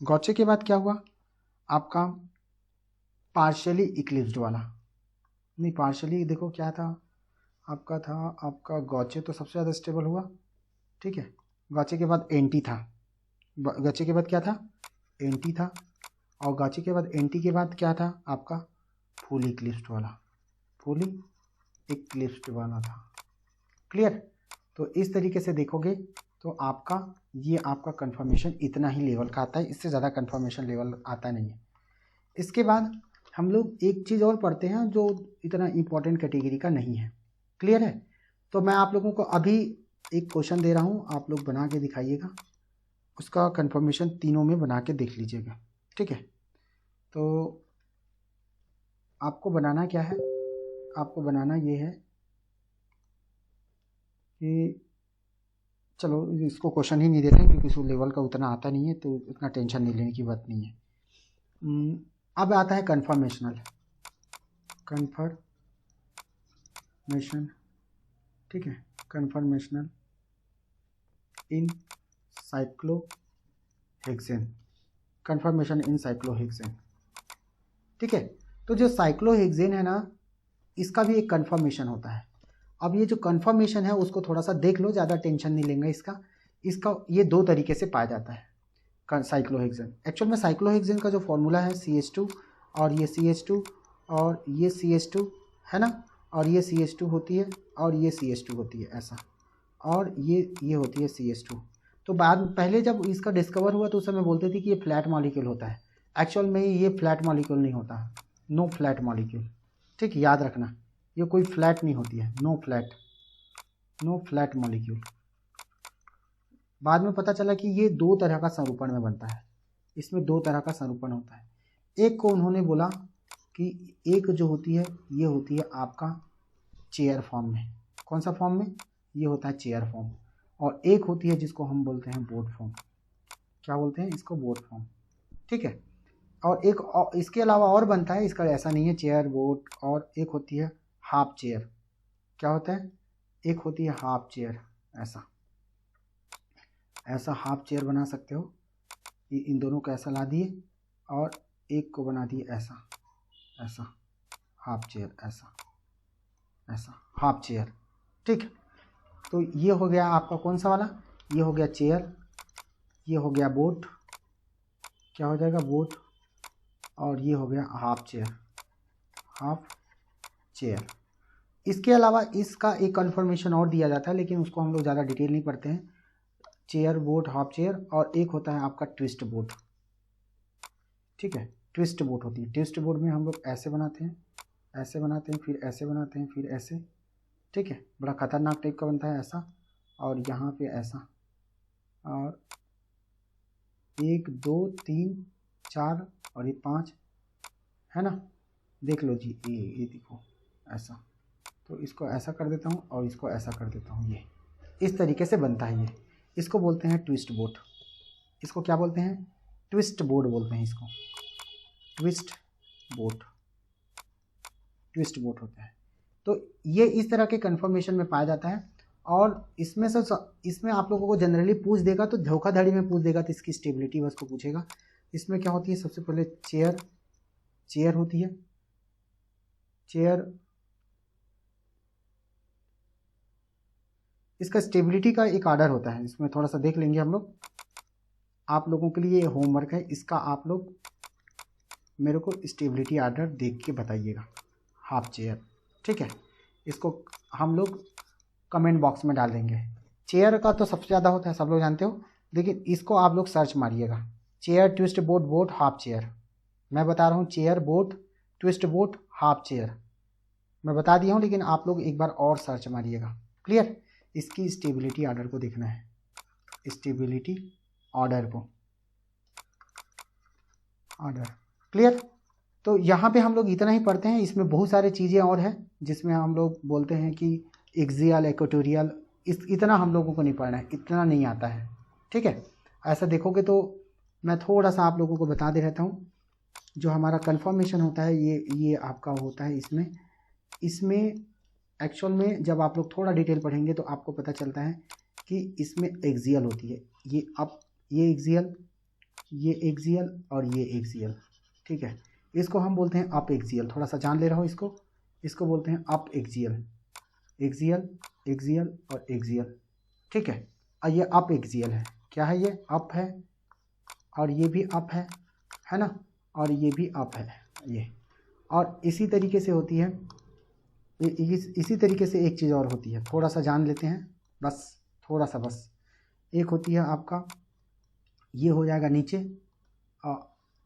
गॉचे के बाद क्या हुआ आपका पार्शियली इक्लिप्स्ड वाला, नहीं पार्शियली देखो क्या था आपका गॉचे तो सबसे ज़्यादा स्टेबल हुआ, ठीक है। गॉचे के बाद एंटी था, गॉचे के बाद क्या था, एंटी था, और गॉचे के बाद एंटी के बाद क्या था आपका फुली इक्लिप्स्ड वाला था, क्लियर। तो इस तरीके से देखोगे तो आपका ये आपका कंफर्मेशन इतना ही लेवल का आता है, इससे ज़्यादा कंफर्मेशन लेवल आता नहीं है। इसके बाद हम लोग एक चीज़ और पढ़ते हैं जो इतना इम्पोर्टेंट कैटेगरी का नहीं है, क्लियर है। तो मैं आप लोगों को अभी एक क्वेश्चन दे रहा हूँ, आप लोग बना के दिखाइएगा, उसका कंफर्मेशन तीनों में बना के देख लीजिएगा, ठीक है। तो आपको बनाना क्या है, आपको बनाना ये है कि चलो इसको क्वेश्चन ही नहीं देते हैं क्योंकि इसको लेवल का उतना आता नहीं है, तो उतना टेंशन नहीं लेने की बात नहीं है। अब आता है कन्फर्मेशन, ठीक है, कन्फर्मेशनल इन साइक्लोहेक्सेन, कन्फर्मेशन इन साइक्लोहेक्सेन, ठीक है। तो जो साइक्लोहेक्सेन है ना, इसका भी एक कन्फर्मेशन होता है। अब ये जो कन्फर्मेशन है उसको थोड़ा सा देख लो, ज़्यादा टेंशन नहीं लेंगे इसका ये दो तरीके से पाया जाता है साइक्लोहेक्सेन। एक्चुअल में साइक्लोहेक्सेन का जो फॉर्मूला है CH2, और ये CH2 और ये CH2 है ना, और ये CH2 होती है और ये CH2 होती है, ऐसा और ये होती है CH2। तो बाद में पहले जब इसका डिस्कवर हुआ तो उस समय बोलते थे कि ये फ्लैट मॉलिक्यूल होता है। एक्चुअल में ये फ्लैट मॉलिक्यूल नहीं होता, नो फ्लैट मॉलिक्यूल। ठीक, याद रखना, ये कोई फ्लैट नहीं होती है, नो फ्लैट मॉलिक्यूल। बाद में पता चला कि ये 2 तरह का संरूपण में बनता है, इसमें 2 तरह का संरूपण होता है। एक को उन्होंने बोला कि एक जो होती है ये होती है आपका चेयर फॉर्म में। कौन सा फॉर्म में? ये होता है चेयर फॉर्म। और एक होती है जिसको हम बोलते हैं बोट फॉर्म। क्या बोलते हैं इसको? Boat form. ठीक है। और एक इसके अलावा और बनता है, इसका ऐसा नहीं है चेयर बोट। और एक होती है हाफ चेयर। क्या होता है? एक होती है हाफ चेयर, ऐसा हाफ चेयर बना सकते हो। ये इन दोनों को ऐसा ला दिए और एक को बना दिए ऐसा हाफ चेयर, ऐसा हाफ चेयर। ठीक, तो ये हो गया आपका कौन सा वाला? ये हो गया चेयर, ये हो गया बोट। क्या हो जाएगा? बोट। और ये हो गया हाफ चेयर। इसके अलावा इसका एक कन्फर्मेशन और दिया जाता है, लेकिन उसको हम लोग ज़्यादा डिटेल नहीं पढ़ते हैं। Chair, boat, half chair. और एक होता है आपका ट्विस्ट बोट। ठीक है, ट्विस्ट बोट होती है। ट्विस्ट बोट में हम लोग ऐसे बनाते हैं, फिर ऐसे बनाते हैं, फिर ऐसे। ठीक है, बड़ा खतरनाक टाइप का बनता है ऐसा। और यहाँ पे ऐसा, और 1 2 3 4 और ये 5 है ना। देख लो जी, ये देखो ऐसा। तो इसको ऐसा कर देता हूँ और इसको ऐसा कर देता हूँ। ये इस तरीके से बनता है। ये इसको बोलते हैं ट्विस्ट बोट। इसको क्या बोलते हैं? ट्विस्ट बोट बोलते हैं इसको। ट्विस्ट बोट होता है। तो ये इस तरह के कन्फर्मेशन में पाया जाता है। और इसमें आप लोगों को जनरली पूछ देगा तो धोखाधड़ी में पूछ देगा, तो इसकी स्टेबिलिटी बस को पूछेगा। इसमें क्या होती है? सबसे पहले चेयर होती है। चेयर, इसका स्टेबिलिटी का एक ऑर्डर होता है, इसमें थोड़ा सा देख लेंगे हम लोग। आप लोगों के लिए होमवर्क है, इसका आप लोग मेरे को स्टेबिलिटी ऑर्डर देख के बताइएगा। हाफ चेयर, ठीक है, इसको हम लोग कमेंट बॉक्स में डाल देंगे। चेयर का तो सबसे ज़्यादा होता है, सब लोग जानते हो, लेकिन इसको आप लोग सर्च मारिएगा। Chair, twist boat, boat, half chair. मैं बता रहा हूँ chair, boat, twist boat, half chair मैं बता दिया हूँ, लेकिन आप लोग एक बार और सर्च मारिएगा। क्लियर? इसकी स्टेबिलिटी ऑर्डर को देखना है, स्टेबिलिटी ऑर्डर को, ऑर्डर। क्लियर? तो यहाँ पे हम लोग इतना ही पढ़ते हैं। इसमें बहुत सारी चीज़ें और हैं जिसमें हम लोग बोलते हैं कि एक्सियल, इक्वेटोरियल, इतना हम लोगों को नहीं पढ़ना है, इतना नहीं आता है। ठीक है, ऐसा देखोगे तो मैं थोड़ा सा आप लोगों को बता दे रहता हूँ। जो हमारा कन्फर्मेशन होता है ये आपका होता है इसमें एक्चुअल में जब आप लोग थोड़ा डिटेल पढ़ेंगे तो आपको पता चलता है कि इसमें एक्सियल होती है। ये अप, ये एक्सियल और ये एक्सियल। ठीक है, इसको हम बोलते हैं अप एक्सियल। थोड़ा सा जान ले रहा हो इसको बोलते हैं अप एक्सियल, एक्सियल और एक्सियल। ठीक है, और ये अप एक्सियल है। क्या है? ये अप है, और ये भी अप है ना, और ये भी अप है ये। और इसी तरीके से होती है, इसी तरीके से एक चीज़ और होती है, थोड़ा सा जान लेते हैं बस, थोड़ा सा बस। एक होती है आपका, ये हो जाएगा नीचे,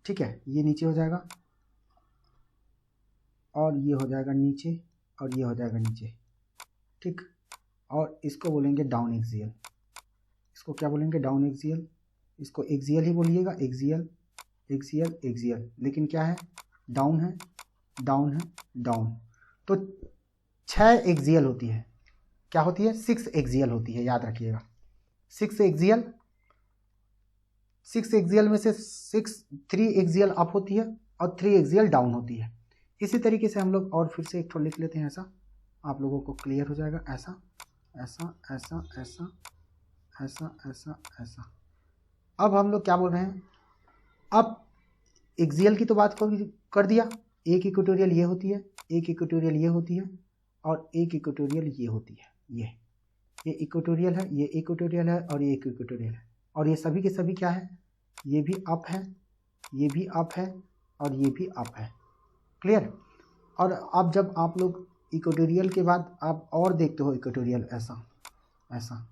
ठीक है, ये नीचे हो जाएगा, और ये हो जाएगा नीचे, और ये हो जाएगा नीचे। ठीक, और इसको बोलेंगे डाउन एक्सियल। इसको क्या बोलेंगे? Down axial. इसको एक्सियल ही बोलिएगा, एक्सियल, एक्सियल, एक्सियल। लेकिन क्या है? डाउन है, डाउन है, डाउन। तो 6 एक्सियल होती है। क्या होती है? 6 एक्सियल होती है, याद रखिएगा। 6 एक्सियल में से 3 एक्सियल अप होती है और 3 एक्सियल डाउन होती है। इसी तरीके से हम लोग और फिर से एक थोड़ा लिख लेते हैं, ऐसा आप लोगों को क्लियर हो जाएगा। ऐसा ऐसा ऐसा ऐसा ऐसा ऐसा ऐसा। अब हम लोग क्या बोल रहे हैं? अब एक्सियल की तो बात कर दिया। एक इक्वेटोरियल ये होती है, एक इक्वेटोरियल ये होती है, और एक इक्वेटोरियल ये होती है। ये इक्वेटोरियल है, ये इक्वेटोरियल है, और ये एक इक्वेटोरियल है। और ये सभी के सभी क्या है? ये भी अप है, ये भी अप है, और ये भी अप है। क्लियर? और अब जब आप लोग इक्वेटोरियल के बाद आप और देखते हो इक्वेटोरियल ऐसा, ऐसा,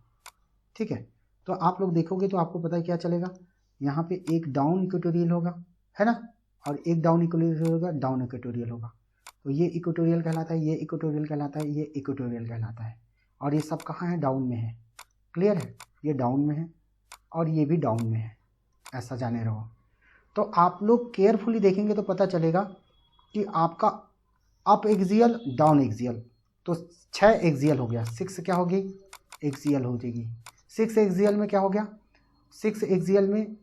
ठीक है। तो आप लोग देखोगे तो आपको पता है क्या चलेगा, यहाँ पे एक डाउन इक्वेटोरियल होगा, है ना, और एक डाउन इक्वेटोरियल होगा, डाउन इक्वेटोरियल होगा। तो ये इक्वेटोरियल कहलाता है, ये इक्वेटोरियल कहलाता है, ये इक्वेटोरियल कहलाता है, और ये सब कहाँ है, डाउन में है। क्लियर है, ये डाउन में है और ये भी डाउन में है, ऐसा जाने रहो। तो आप लोग केयरफुली देखेंगे तो पता चलेगा कि आपका अप एक्सियल डाउन एक्सियल, तो 6 एक्सियल हो गया, 6 क्या होगी, एक्सियल हो जाएगी। 6 एक्सियल में क्या हो गया, 6 एक्सियल में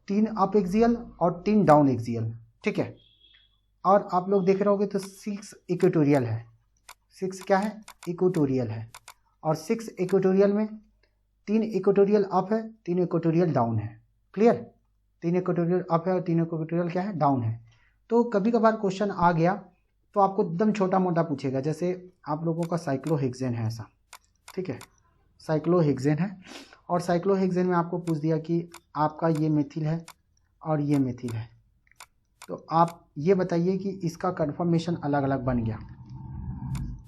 3 अप एक्सियल और 3 डाउन एक्सियल, ठीक है। और आप लोग देख रहे होगे तो 6 इक्वेटोरियल है, 6 क्या है, इक्वेटोरियल है, और 6 इक्वेटोरियल में 3 इक्वेटोरियल अप है, 3 इक्वेटोरियल डाउन है। क्लियर, 3 इक्वेटोरियल अप है और 3 इक्वेटोरियल क्या है, डाउन है। तो कभी कभार क्वेश्चन आ गया तो आपको एकदम छोटा मोटा पूछेगा, जैसे आप लोगों का साइक्लोहेक्सेन है ऐसा, ठीक है, साइक्लोहेक्सेन है, और साइक्लोहेक्सेन में आपको पूछ दिया कि आपका ये मेथिल है और ये मेथिल है, तो आप ये बताइए कि इसका कन्फर्मेशन अलग अलग बन गया।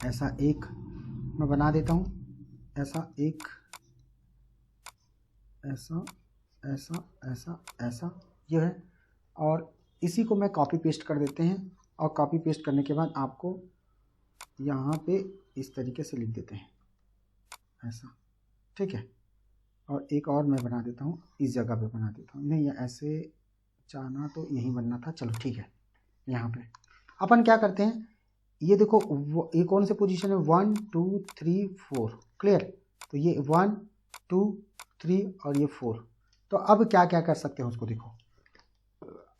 ऐसा एक मैं बना देता हूँ, ऐसा एक, ऐसा ऐसा ऐसा ऐसा ये है, और इसी को मैं कॉपी पेस्ट कर देते हैं, और कॉपी पेस्ट करने के बाद आपको यहाँ पे इस तरीके से लिख देते हैं ऐसा, ठीक है। और एक और मैं बना देता हूँ, इस जगह पे बना देता हूँ, नहीं ये ऐसे चाहना तो यहीं बनना था, चलो ठीक है। यहाँ पे अपन क्या करते हैं, ये देखो ये कौन से पोजीशन है, 1 2 3 4, क्लियर। तो ये 1 2 3 और ये 4। तो अब क्या क्या कर सकते हैं उसको देखो,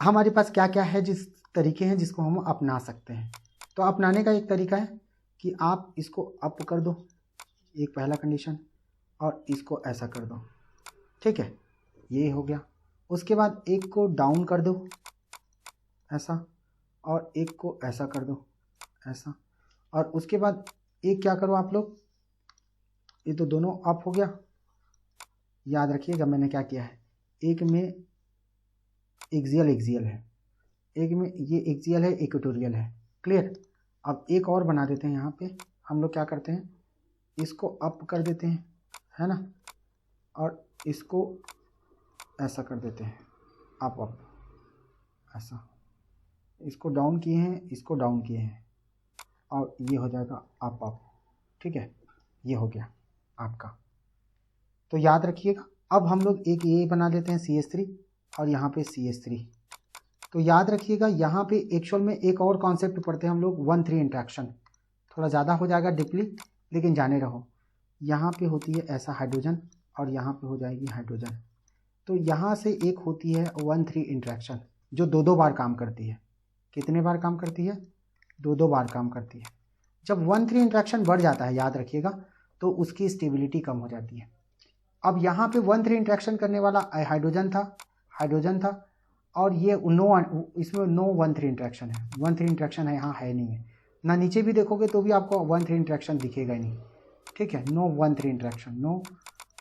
हमारे पास क्या क्या है, जिस तरीके हैं जिसको हम अपना सकते हैं। तो अपनाने का एक तरीका है कि आप इसको अप कर दो, एक पहला कंडीशन, और इसको ऐसा कर दो, ठीक है, ये हो गया। उसके बाद एक को डाउन कर दो ऐसा, और एक को ऐसा कर दो ऐसा, और उसके बाद एक क्या करो आप लोग, ये तो दोनों अप हो गया, याद रखिएगा मैंने क्या किया है, एक में एक्सियल एक्सियल है, एक में ये एक्सियल है, इक्वेटोरियल है, क्लियर। अब एक और बना देते हैं, यहाँ पे हम लोग क्या करते हैं, इसको अप कर देते हैं, है ना, और इसको ऐसा कर देते हैं, अप अप ऐसा, इसको डाउन किए हैं, इसको डाउन किए हैं, और ये हो जाएगा अप अप, ठीक है, ये हो गया आपका। तो याद रखिएगा, अब हम लोग एक ये बना देते हैं CH3, और यहाँ पे CH3। तो याद रखिएगा यहाँ पे एक्चुअल में एक और कॉन्सेप्ट पढ़ते हैं हम लोग, 1,3 इंट्रैक्शन, थोड़ा ज़्यादा हो जाएगा डीपली, लेकिन जाने रहो। यहाँ पे होती है ऐसा हाइड्रोजन, और यहाँ पे हो जाएगी हाइड्रोजन। तो यहाँ से एक होती है 1,3 इंट्रैक्शन, जो 2-2 बार काम करती है। कितने बार काम करती है, 2-2 बार काम करती है। जब 1,3 इंट्रैक्शन बढ़ जाता है, याद रखिएगा, तो उसकी स्टेबिलिटी कम हो जाती है। अब यहाँ पे 1,3 इंट्रैक्शन करने वाला हाइड्रोजन था, और ये नो, इसमें नो 1,3 इंट्रैक्शन है, 1,3 इंट्रैक्शन है यहाँ है नहीं है ना, नीचे भी देखोगे तो भी आपको 1,3 इंट्रैक्शन दिखेगा ही नहीं, ठीक है, नो 1,3 इंट्रैक्शन, नो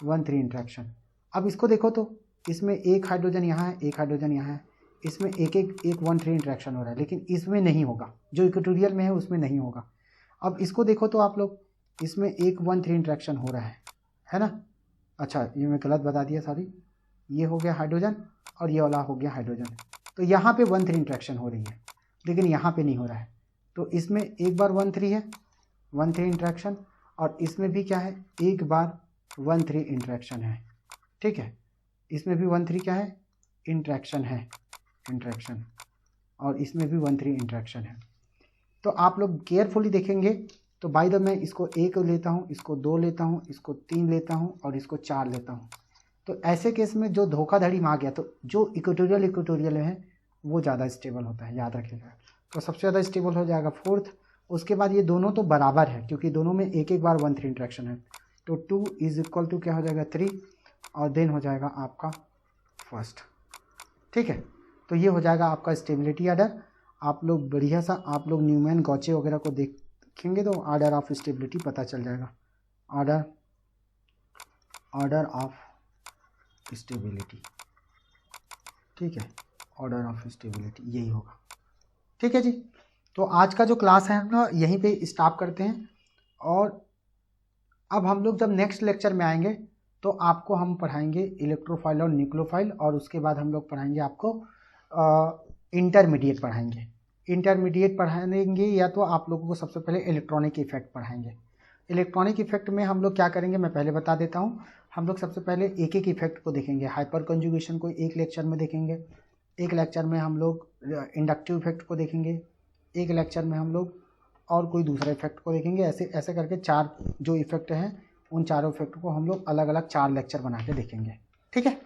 1,3 इंट्रैक्शन। अब इसको देखो तो इसमें एक हाइड्रोजन यहाँ है, एक हाइड्रोजन यहाँ है, इसमें एक 1,3 इंट्रैक्शन हो रहा है, लेकिन इसमें नहीं होगा, जो इक्वेटोरियल में है उसमें नहीं होगा। अब इसको देखो तो आप लोग, इसमें एक 1,3 इंट्रैक्शन हो रहा है ना। अच्छा ये मैं गलत बता दिया, सॉरी, ये हो गया हाइड्रोजन और ये वाला हो गया हाइड्रोजन। तो यहाँ पे 1,3 इंट्रैक्शन हो रही है, लेकिन यहाँ पे नहीं हो रहा है। तो इसमें एक बार 1,3 है, 1,3 इंट्रैक्शन, और इसमें भी क्या है, एक बार 1,3 इंट्रैक्शन है, ठीक है। इसमें भी 1,3 क्या है, इंट्रैक्शन है, इंट्रैक्शन, और इसमें भी 1,3 इंट्रैक्शन है। तो आप लोग केयरफुली देखेंगे तो बाय द मैं इसको 1 लेता हूँ, इसको 2 लेता हूँ, इसको 3 लेता हूँ, और इसको 4 लेता हूँ। तो ऐसे केस में जो धोखाधड़ी में आ गया, तो जो इक्वेटोरियल है वो ज़्यादा स्टेबल होता है, याद रखिएगा। तो सबसे ज़्यादा स्टेबल हो जाएगा 4th। उसके बाद ये दोनों तो बराबर है, क्योंकि दोनों में एक एक बार 1,3 इंट्रैक्शन है। तो 2 = क्या हो जाएगा, 3, और देन हो जाएगा आपका 1st, ठीक है। तो ये हो जाएगा आपका स्टेबिलिटी आर्डर। आप लोग बढ़िया सा, आप लोग न्यूमैन गॉचे वगैरह को देखेंगे तो आर्डर ऑफ स्टेबिलिटी पता चल जाएगा, ऑर्डर ऑफ स्टेबिलिटी, ठीक है, ऑर्डर ऑफ स्टेबिलिटी यही होगा, ठीक है जी। तो आज का जो क्लास है हम ना यहीं पे स्टॉप करते हैं, और अब हम लोग जब नेक्स्ट लेक्चर में आएंगे तो आपको हम पढ़ाएंगे इलेक्ट्रोफाइल और न्यूक्लियोफाइल, और उसके बाद हम लोग पढ़ाएंगे आपको इंटरमीडिएट पढ़ाएंगे। इंटरमीडिएट पढ़ाएंगे या तो आप लोगों को सबसे पहले इलेक्ट्रॉनिक इफेक्ट पढ़ाएंगे। इलेक्ट्रॉनिक इफेक्ट में हम लोग क्या करेंगे मैं पहले बता देता हूँ। हम लोग सबसे पहले एक एक इफेक्ट को देखेंगे। हाइपर कंजुगेशन को एक लेक्चर में देखेंगे, एक लेक्चर में हम लोग इंडक्टिव इफेक्ट को देखेंगे, एक लेक्चर में हम लोग और कोई दूसरा इफेक्ट को देखेंगे। ऐसे ऐसे करके 4 जो इफेक्ट हैं उन चारों इफेक्ट को हम लोग अलग अलग 4 लेक्चर बना के देखेंगे। ठीक है,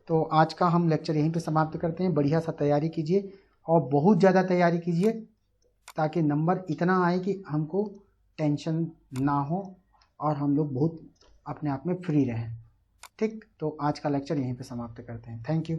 तो आज का हम लेक्चर यहीं पे समाप्त करते हैं। बढ़िया सा तैयारी कीजिए और बहुत ज़्यादा तैयारी कीजिए ताकि नंबर इतना आए कि हमको टेंशन ना हो और हम लोग बहुत अपने आप में फ्री रहें। ठीक, तो आज का लेक्चर यहीं पे समाप्त करते हैं। Thank you.